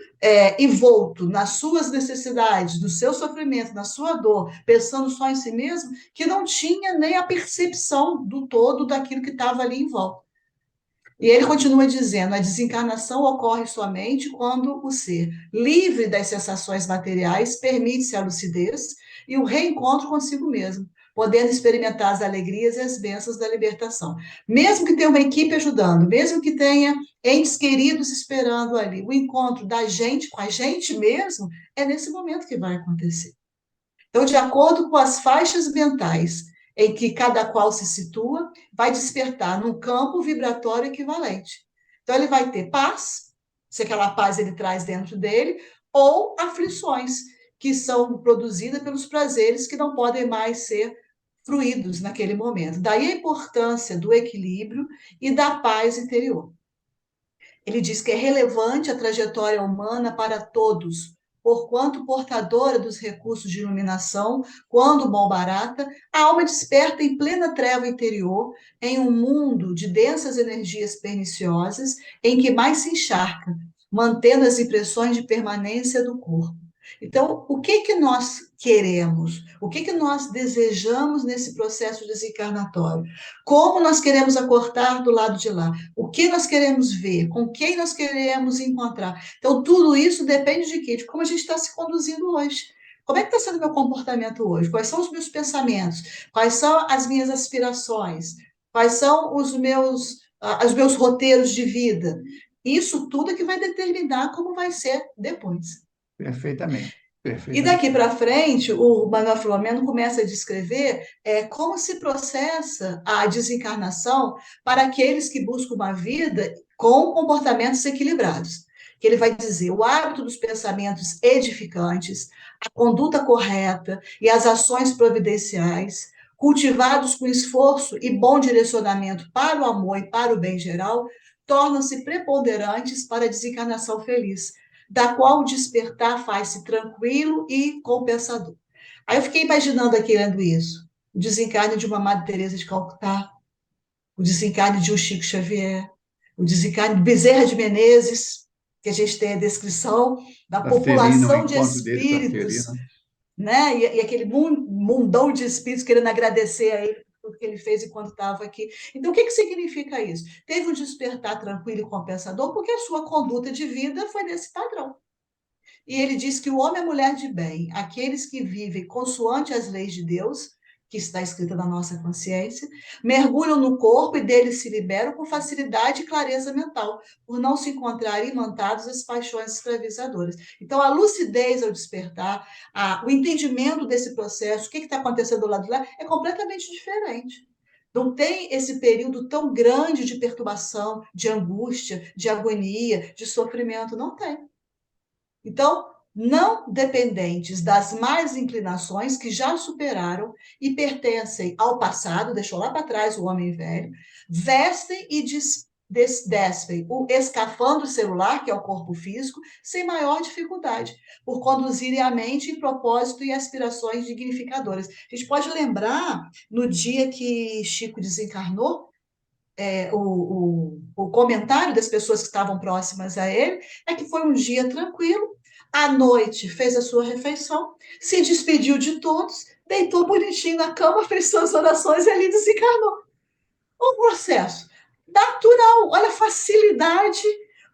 envolto nas suas necessidades, no seu sofrimento, na sua dor, pensando só em si mesmo, que não tinha nem a percepção do todo daquilo que estava ali em volta. E ele continua dizendo: a desencarnação ocorre somente quando o ser, livre das sensações materiais, permite-se a lucidez e o reencontro consigo mesmo, podendo experimentar as alegrias e as bênçãos da libertação. Mesmo que tenha uma equipe ajudando, mesmo que tenha entes queridos esperando ali, o encontro da gente com a gente mesmo é nesse momento que vai acontecer. Então, de acordo com as faixas mentais em que cada qual se situa, vai despertar num campo vibratório equivalente. Então, ele vai ter paz, se aquela paz ele traz dentro dele, ou aflições, que são produzidas pelos prazeres que não podem mais ser fruídos naquele momento. Daí a importância do equilíbrio e da paz interior. Ele diz que é relevante a trajetória humana para todos, porquanto portadora dos recursos de iluminação, quando mão barata, a alma desperta em plena treva interior, em um mundo de densas energias perniciosas, em que mais se encharca, mantendo as impressões de permanência do corpo. Então, o que que nós queremos? O que que nós desejamos nesse processo desencarnatório? Como nós queremos acordar do lado de lá? O que nós queremos ver? Com quem nós queremos encontrar? Então, tudo isso depende de quê? De como a gente está se conduzindo hoje. Como é que está sendo o meu comportamento hoje? Quais são os meus pensamentos? Quais são as minhas aspirações? Quais são os meus roteiros de vida? Isso tudo é que vai determinar como vai ser depois. Perfeitamente. E Perfeitamente. daqui para frente, o Manuel Filomeno começa a descrever como se processa a desencarnação para aqueles que buscam uma vida com comportamentos equilibrados. Que ele vai dizer o hábito dos pensamentos edificantes, a conduta correta e as ações providenciais, cultivados com esforço e bom direcionamento para o amor e para o bem geral, tornam-se preponderantes para a desencarnação feliz, da qual o despertar faz-se tranquilo e compensador. Aí eu fiquei imaginando aqui lendo isso. O desencarne de uma Madre Teresa de Calcutá, o desencarne de um Chico Xavier, o desencarne de Bezerra de Menezes, que a gente tem a descrição da A Celina, o população de encontro dele com a espíritos, Celina. né? E aquele mundão de espíritos querendo agradecer a ele por tudo que ele fez enquanto estava aqui. Então, o que que significa isso? Teve um despertar tranquilo e compensador porque a sua conduta de vida foi nesse padrão. E ele diz que o homem é mulher de bem, aqueles que vivem consoante as leis de Deus, que está escrita na nossa consciência, mergulham no corpo e dele se liberam com facilidade e clareza mental, por não se encontrarem imantados às paixões escravizadoras. Então, a lucidez ao despertar, o entendimento desse processo, o que está acontecendo do lado de lá, é completamente diferente. Não tem esse período tão grande de perturbação, de angústia, de agonia, de sofrimento, não tem. Então, não dependentes das más inclinações que já superaram e pertencem ao passado, deixou lá para trás o homem velho, vestem e despem o escafandro celular, que é o corpo físico, sem maior dificuldade, por conduzirem a mente em propósito e aspirações dignificadoras. A gente pode lembrar, no dia que Chico desencarnou, o comentário das pessoas que estavam próximas a ele é que foi um dia tranquilo, à noite fez a sua refeição, se despediu de todos, deitou bonitinho na cama, fez suas orações e ali desencarnou. O processo. natural, olha a facilidade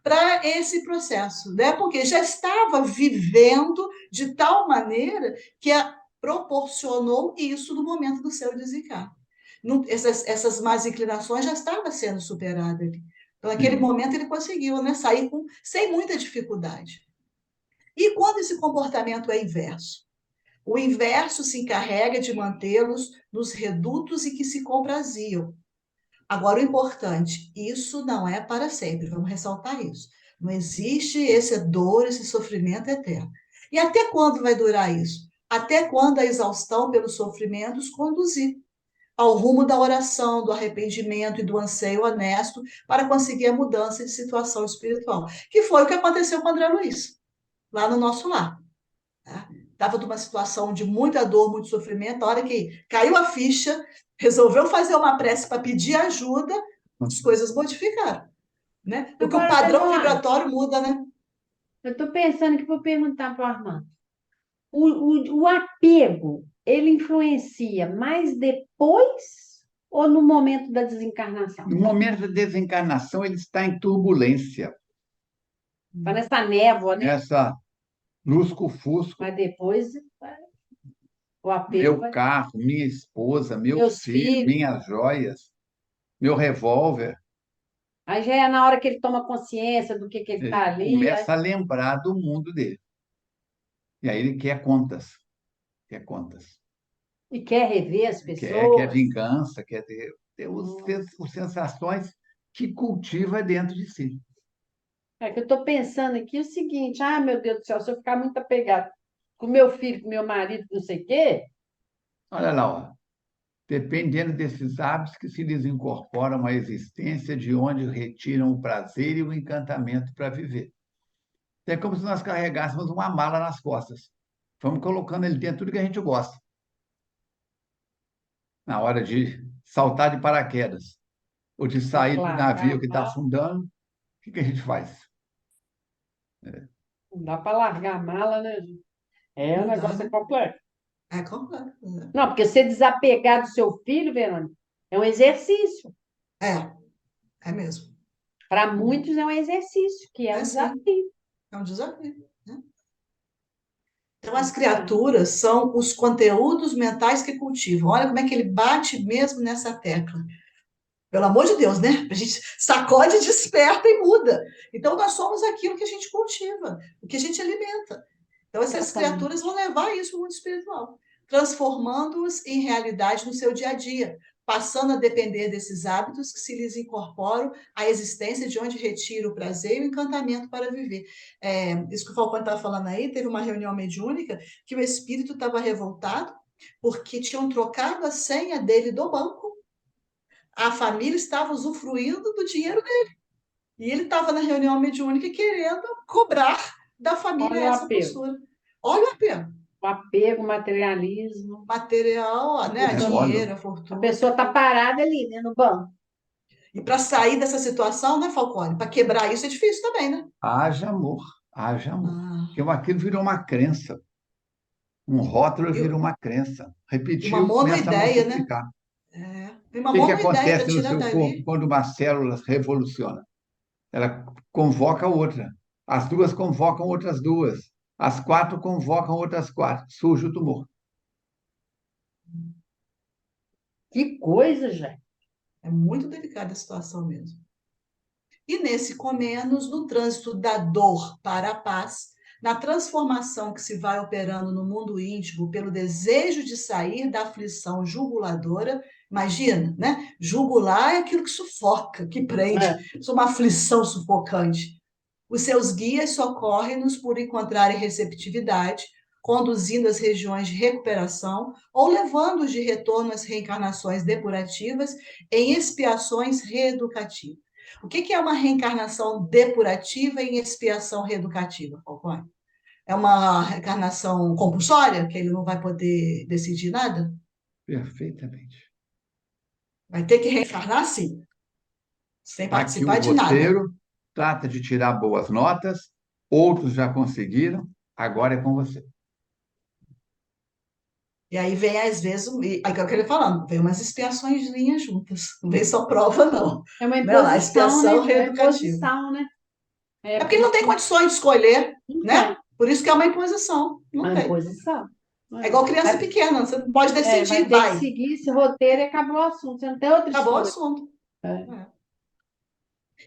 para esse processo, né? Porque já estava vivendo de tal maneira que proporcionou isso no momento do seu desencarne. Essas más inclinações já estavam sendo superadas ali. Então, naquele Sim. momento, ele conseguiu, né, sair sem muita dificuldade. E quando esse comportamento é inverso? O inverso se encarrega de mantê-los nos redutos em que se compraziam. Agora, o importante, isso não é para sempre, vamos ressaltar isso. Não existe essa dor, esse sofrimento eterno. E até quando vai durar isso? Até quando a exaustão pelos sofrimentos conduzir ao rumo da oração, do arrependimento e do anseio honesto para conseguir a mudança de situação espiritual, que foi o que aconteceu com André Luiz, lá no nosso lar. Estava numa situação de muita dor, muito sofrimento, a hora que caiu a ficha, resolveu fazer uma prece para pedir ajuda, as coisas modificaram, né? Porque o Agora, padrão Eduardo, vibratório muda, né? eu estou pensando que vou perguntar para o Armando. O apego, ele influencia mais depois ou no momento da desencarnação? No momento da desencarnação, ele está em turbulência. Está nessa névoa, né? Essa lusco-fusco, Mas depois o apego meu vai. carro, minha esposa, meu Meus filho, filhos. minhas joias, meu revólver, Aí já é na hora que ele toma consciência do que ele está ele ali, aí, começa a lembrar do mundo dele. E aí ele quer contas, quer contas. e quer rever as Quer pessoas. vingança, quer ter Hum. as sensações que cultiva dentro de si. É que eu estou pensando aqui o seguinte: ah, meu Deus do céu, se eu ficar muito apegado com meu filho, com meu marido, não sei o quê, Olha lá, ó. Dependendo desses hábitos que se lhes incorporam à existência, de onde retiram o prazer e o encantamento para viver. É como se nós carregássemos uma mala nas costas. Vamos colocando ele dentro tudo que a gente gosta. Na hora de saltar de paraquedas, ou de tem que sair do largar navio a que está mala. afundando, o que a gente faz? Não dá para largar a mala, né, gente? É, o Não dá, negócio é né? complexo. É complexo. Né? Não, porque ser desapegar do seu filho, Verônica, é um exercício. É mesmo. Para muitos é um exercício, que é É um sim, desafio. é um desafio. Né? Então, as Muito bem. criaturas são os conteúdos mentais que cultivam. Olha como é que ele bate mesmo nessa tecla. Pelo amor de Deus, né? A gente sacode, desperta e muda. Então, nós somos aquilo que a gente cultiva, o que a gente alimenta. Então, essas criaturas vão Exatamente. levar isso ao mundo espiritual, transformando-os em realidade no seu dia a dia, passando a depender desses hábitos que se lhes incorporam à existência de onde retira o prazer e o encantamento para viver. Isso que o Falcão estava falando aí, teve uma reunião mediúnica que o espírito estava revoltado porque tinham trocado a senha dele do banco, a família estava usufruindo do dinheiro dele. E ele estava na reunião mediúnica querendo cobrar da família Olha o essa apego. postura. Olha o apelo. O apego, o materialismo. Material, A né? pessoa Olha, Dinheiro, a a fortuna. pessoa está parada ali, né, no banco. E para sair dessa situação, né, Falcone? Para quebrar isso é difícil também, né? haja amor, haja amor. Ah, Porque aquilo virou uma crença. Um rótulo e, virou uma crença. e uma Repetiu, começa a monoideia, né? multiplicar. E uma O que monoideia para acontece no tirar seu corpo dali. quando uma célula revoluciona? Ela convoca outra. As duas convocam outras duas. As quatro convocam outras quatro. Surge o tumor. Que coisa, gente. É muito delicada a situação mesmo. E nesse Comenos, no trânsito da dor para a paz, na transformação que se vai operando no mundo íntimo pelo desejo de sair da aflição juguladora, imagina, né? Jugular é aquilo que sufoca, que prende, É. isso é uma aflição sufocante. Os seus guias socorrem-nos por encontrarem receptividade, conduzindo às regiões de recuperação ou levando-os de retorno às reencarnações depurativas em expiações reeducativas. O que é uma reencarnação depurativa em expiação reeducativa, Falcone? É uma reencarnação compulsória, que ele não vai poder decidir nada? Perfeitamente. Vai ter que reencarnar, sim, sem Está aqui o participar de nada. roteiro. Trata de tirar boas notas. Outros já conseguiram. Agora é com você. E aí vem, às vezes, aí que eu queria falando, vem umas expiaçõezinhas juntas. Não vem só prova, não. É uma Né? A imposição, né? expiação É uma reeducativa. imposição, né? É É porque ele não tem porque condições de escolher, não né? tem. Por isso que é uma imposição. É Não uma tem. imposição. É igual Vai, criança pequena, você não pode vai decidir, ter que vai. seguir esse roteiro e acabou o assunto. Você não tem outra Acabou o escolha. assunto. É. É.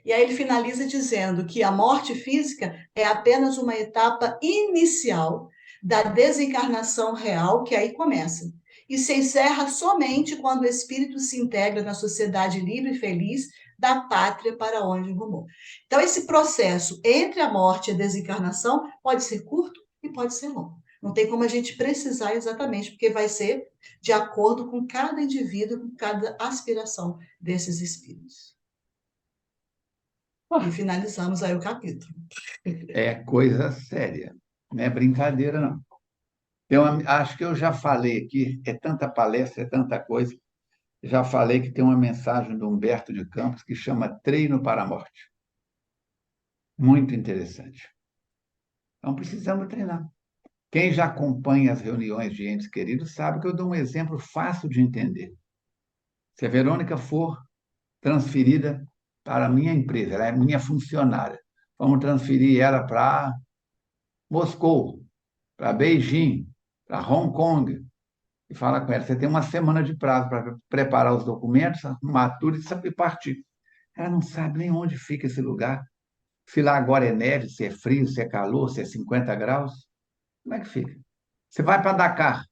E aí ele finaliza dizendo que a morte física é apenas uma etapa inicial da desencarnação real, que aí começa. E se encerra somente quando o espírito se integra na sociedade livre e feliz da pátria para onde rumou. Então, esse processo entre a morte e a desencarnação pode ser curto e pode ser longo. Não tem como a gente precisar exatamente, porque vai ser de acordo com cada indivíduo, com cada aspiração desses espíritos. E finalizamos aí o capítulo. É coisa séria, não é brincadeira, não. Acho que eu já falei aqui, é tanta palestra, é tanta coisa. Já falei que tem uma mensagem do Humberto de Campos que chama Treino para a Morte. Muito interessante. Então, precisamos treinar. Quem já acompanha as reuniões de entes queridos sabe que eu dou um exemplo fácil de entender. Se a Verônica for transferida para a minha empresa, ela é minha funcionária, vamos transferir ela para Moscou, para Beijing, para Hong Kong, e fala com ela, você tem uma semana de prazo para preparar os documentos, arrumar tudo e partir. Ela não sabe nem onde fica esse lugar. Se lá agora é neve, se é frio, se é calor, se é 50 graus. Como é que fica? Você vai para Dakar.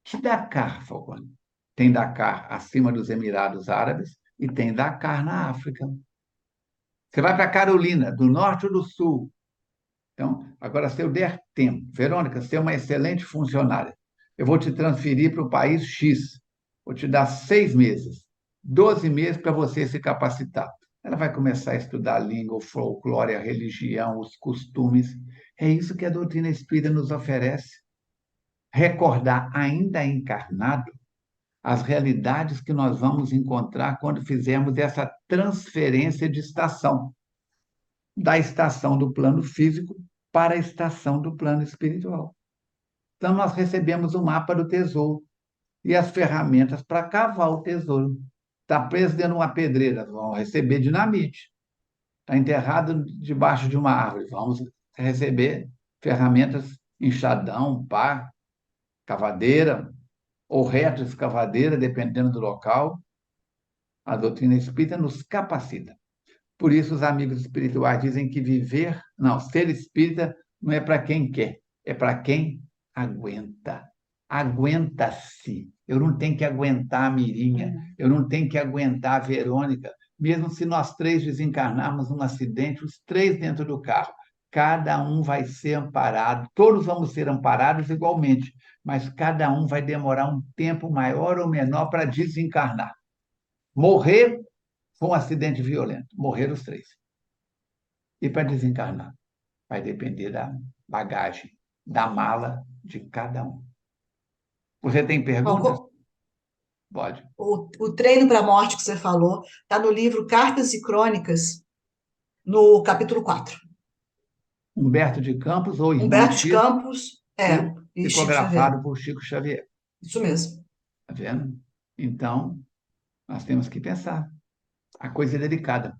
Que Dakar, Falcone? Tem Dakar acima dos Emirados Árabes e tem Dakar na África. Você vai para Carolina, do norte ou do sul. Então, agora, se eu der tempo, Verônica, você é uma excelente funcionária. Eu vou te transferir para o país X. Vou te dar 6 meses, 12 meses para você se capacitar. Ela vai começar a estudar a língua, o folclore, a religião, os costumes. É isso que a doutrina espírita nos oferece. Recordar, ainda encarnado, as realidades que nós vamos encontrar quando fizermos essa transferência de estação, da estação do plano físico para a estação do plano espiritual. Então, nós recebemos o mapa do tesouro e as ferramentas para cavar o tesouro. Está preso dentro de uma pedreira, vamos receber dinamite. Está enterrado debaixo de uma árvore, vamos receber ferramentas, enxadão, pá, cavadeira, ou reto escavadeira, dependendo do local. A doutrina espírita nos capacita. Por isso, os amigos espirituais dizem que ser espírita não é para quem quer, é para quem aguenta. Aguenta-se. Eu não tenho que aguentar a Mirinha, eu não tenho que aguentar a Verônica, mesmo se nós três desencarnarmos num acidente, os três dentro do carro. Cada um vai ser amparado, todos vamos ser amparados igualmente, mas cada um vai demorar um tempo maior ou menor para desencarnar. Morrer foi um acidente violento, morreram os três. E para desencarnar? Vai depender da bagagem, da mala de cada um. Você tem perguntas? Pode. O treino para a morte que você falou está no livro Cartas e Crônicas, no capítulo 4. Humberto de Campos ou Irmão Humberto de Chico Campos, e e Chico Xavier. psicografado por Chico Xavier. Isso mesmo. Está vendo? Então, nós temos que pensar. A coisa é delicada.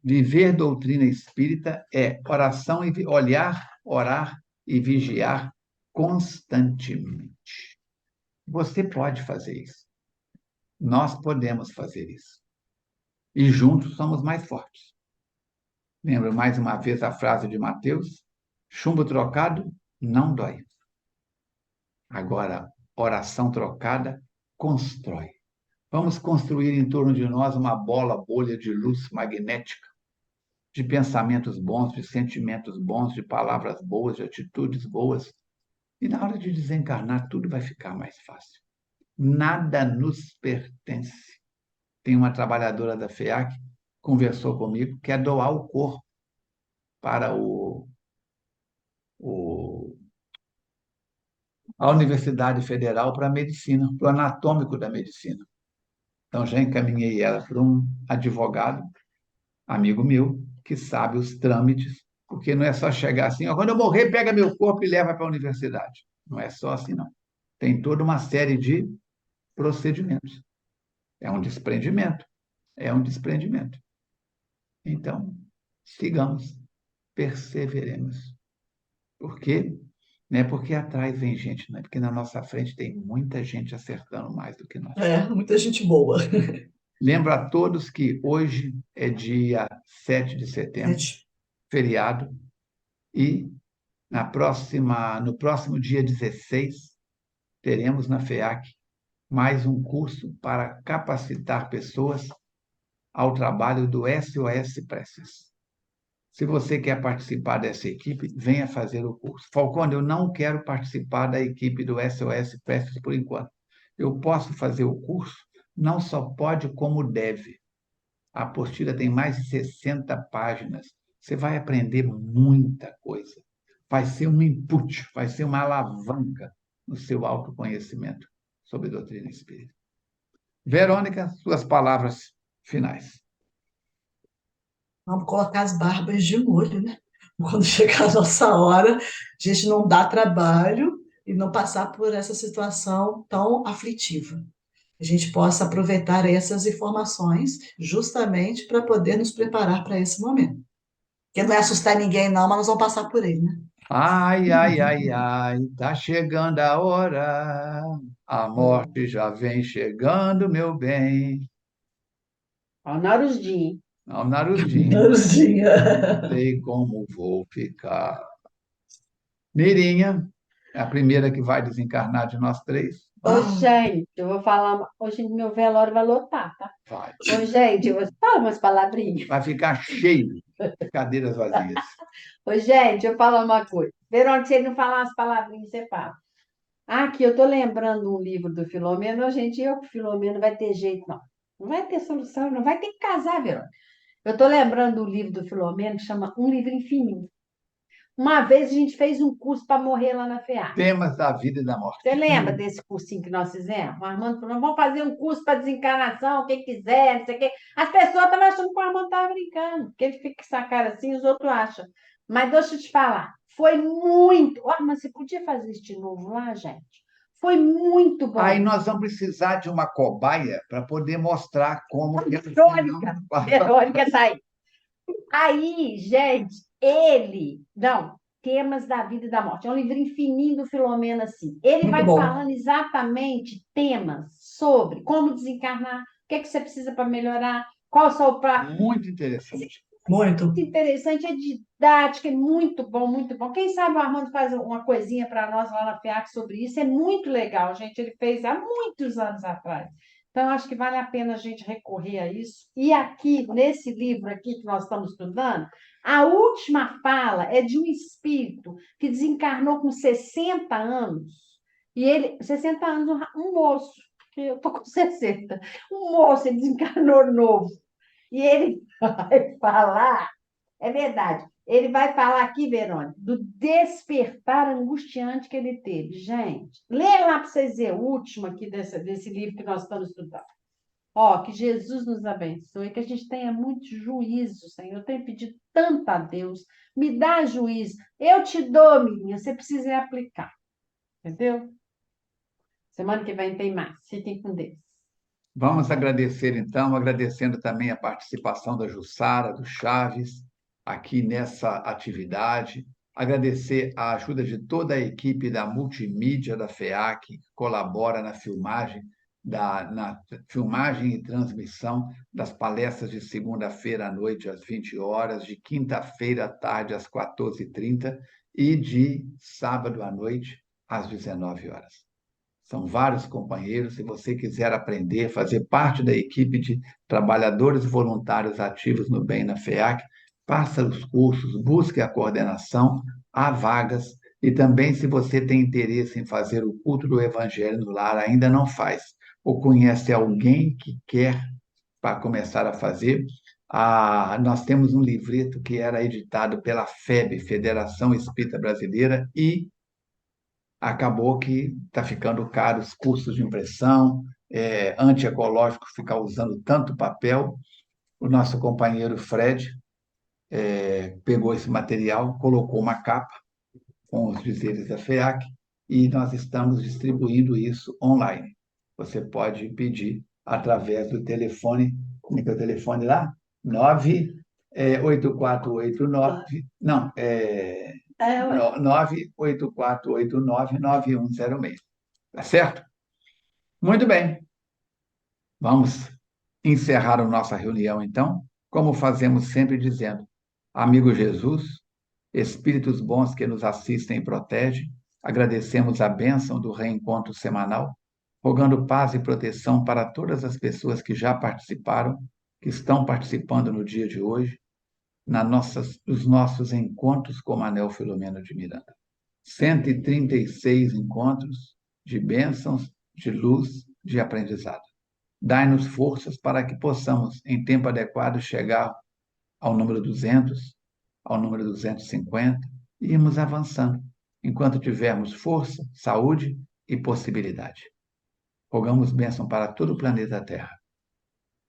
Viver doutrina espírita é oração e olhar, orar e vigiar constantemente. Você pode fazer isso. Nós podemos fazer isso. E juntos somos mais fortes. Lembra mais uma vez a frase de Mateus? Chumbo trocado não dói. Agora, oração trocada constrói. Vamos construir em torno de nós uma bolha de luz magnética, de pensamentos bons, de sentimentos bons, de palavras boas, de atitudes boas. E na hora de desencarnar, tudo vai ficar mais fácil. Nada nos pertence. Tem uma trabalhadora da FEAC que conversou comigo, quer doar o corpo para a Universidade Federal para a medicina, para o anatômico da medicina. Então, já encaminhei ela para um advogado, amigo meu, que sabe os trâmites, porque não é só chegar assim, ó, quando eu morrer, pega meu corpo e leva para a universidade. Não é só assim, não. tem toda uma série de procedimentos. É um desprendimento. É um desprendimento. Então, sigamos, perseveremos. Por quê? Não é porque atrás vem gente, não é porque na nossa frente tem muita gente acertando mais do que nós. Muita gente boa. Lembro a todos que hoje é dia 7 de setembro, feriado, e no próximo dia 16, teremos na FEAC mais um curso para capacitar pessoas ao trabalho do SOS Preces. Se você quer participar dessa equipe, venha fazer o curso. Falcone, eu não quero participar da equipe do SOS Preces por enquanto. Eu posso fazer o curso? Não só pode, como deve. A apostila tem mais de 60 páginas. Você vai aprender muita coisa. Vai ser um input, vai ser uma alavanca no seu autoconhecimento sobre doutrina espírita. Verônica, suas palavras finais. Vamos colocar as barbas de molho, né? Quando chegar a nossa hora, a gente não dá trabalho e não passar por essa situação tão aflitiva. A gente possa aproveitar essas informações justamente para poder nos preparar para esse momento. Porque não é assustar ninguém, não, mas nós vamos passar por ele, né? Ai, ai, ai, ai, tá chegando a hora, a morte já vem chegando, meu bem. Ó, Narusdim. Ao Narudinho, Narzinha. sei como vou ficar. Mirinha, é a primeira que vai desencarnar de nós três. Ô, gente, eu vou falar. Hoje meu velório vai lotar, tá? Vai. Ô, gente, eu vou falar umas palavrinhas. Vai ficar cheio de cadeiras vazias. Ô, gente, eu falo uma coisa. Verônica, se ele não falar umas palavrinhas, você fala. Aqui, eu tô lembrando um livro do Filomeno. Gente, eu com o Filomeno não vai ter jeito, não. Não vai ter solução, não vai ter que casar, Verônica. Eu tô lembrando do livro do Filomeno que chama Um Livro Infinito. Uma vez a gente fez um curso para morrer lá na FEA. Temas da vida e da morte. Você lembra desse cursinho que nós fizemos? O Armando falou, vamos fazer um curso para desencarnação, quem quiser, não sei o quê. As pessoas estavam achando que o Armando estava brincando, porque ele fica com essa cara assim, os outros acham. Mas deixa eu te falar, foi muito... Ó, mas você podia fazer isso de novo lá, gente? Foi muito bom. Aí nós vamos precisar de uma cobaia para poder mostrar como... Verônica está aí. Aí, gente, não, temas da vida e da morte. É um livrinho fininho do Filomeno, assim. Ele Muito vai bom. falando exatamente temas sobre como desencarnar, o que é que você precisa para melhorar, qual o seu prato. Muito interessante. Muito. Muito interessante, é didática, é muito bom, muito bom. Quem sabe o Armando faz uma coisinha para nós lá na FEAC sobre isso, é muito legal, gente. Ele fez há muitos anos atrás. Então, acho que vale a pena a gente recorrer a isso. E aqui, nesse livro aqui que nós estamos estudando, a última fala é de um espírito que desencarnou com 60 anos. E ele, 60 anos, um moço, que eu estou com 60. Um moço, ele desencarnou novo. E ele vai falar, é verdade, ele vai falar aqui, Verônica, do despertar angustiante que ele teve. Gente, lê lá para vocês verem o último aqui desse livro que nós estamos estudando. Ó, que Jesus nos abençoe, que a gente tenha muito juízo, Senhor. Eu tenho pedido tanto a Deus, me dá juízo. Eu te dou, menina, você precisa aplicar. Entendeu? Semana que vem tem mais. Fiquem com Deus. Vamos agradecer, então, agradecendo também a participação da Jussara, do Chaves, aqui nessa atividade. Agradecer a ajuda de toda a equipe da multimídia da FEAC, que colabora na filmagem e transmissão das palestras de segunda-feira à noite, às 20 horas, de quinta-feira à tarde, às 14h30, e de sábado à noite, às 19 horas. São vários companheiros. Se você quiser aprender, fazer parte da equipe de trabalhadores voluntários ativos no bem na FEAC, faça os cursos, busque a coordenação, há vagas. E também, se você tem interesse em fazer o culto do Evangelho no lar, ainda não faz, ou conhece alguém que quer para começar a fazer, nós temos um livreto que era editado pela FEB, Federação Espírita Brasileira, e acabou que está ficando caro os custos de impressão, antiecológico ficar usando tanto papel. O nosso companheiro Fred pegou esse material, colocou uma capa com os dizeres da FEAC e nós estamos distribuindo isso online. Você pode pedir através do telefone, como é que é o telefone lá? 98489, não, Ué. 98489-9106. Tá certo? Muito bem. Vamos encerrar a nossa reunião, então, como fazemos sempre dizendo: amigo Jesus, espíritos bons que nos assistem e protegem, agradecemos a bênção do reencontro semanal, rogando paz e proteção para todas as pessoas que já participaram, que estão participando no dia de hoje, nos nossos encontros com Manel Filomeno de Miranda. 136 encontros de bênçãos, de luz, de aprendizado. Dai-nos forças para que possamos, em tempo adequado, chegar ao número 200, ao número 250 e irmos avançando, enquanto tivermos força, saúde e possibilidade. Rogamos bênção para todo o planeta Terra,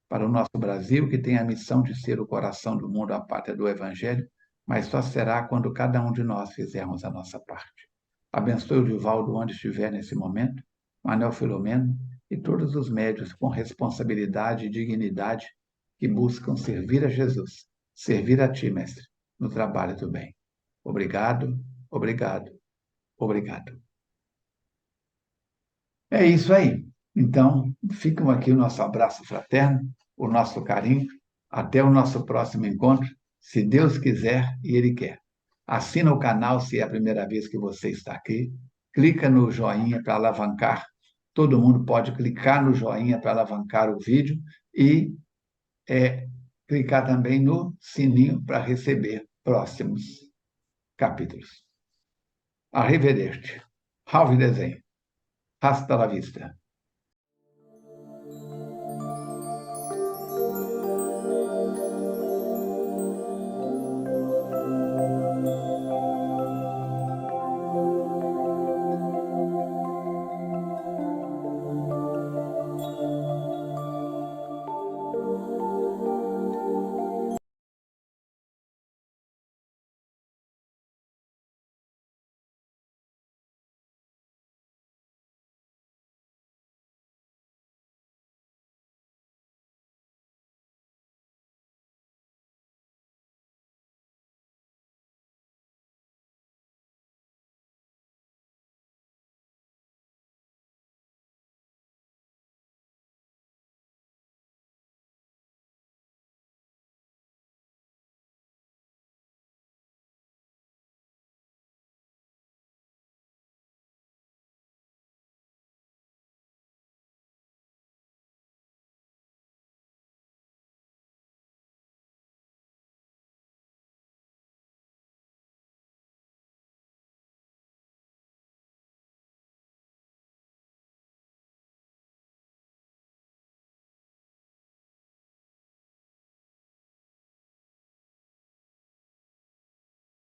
para o nosso Brasil, que tem a missão de ser o coração do mundo, a pátria do Evangelho, mas só será quando cada um de nós fizermos a nossa parte. Abençoe o Divaldo onde estiver nesse momento, Manel Filomeno e todos os médios com responsabilidade e dignidade que buscam servir a Jesus, servir a Ti, Mestre, no trabalho do bem. Obrigado, obrigado, obrigado. É isso aí. Então, ficam aqui o nosso abraço fraterno, o nosso carinho. Até o nosso próximo encontro, se Deus quiser e Ele quer. Assina o canal se é a primeira vez que você está aqui. Clica no joinha para alavancar. Todo mundo pode clicar no joinha para alavancar o vídeo e clicar também no sininho para receber próximos capítulos. Arrivederci. Auf Wiedersehen. Hasta la vista.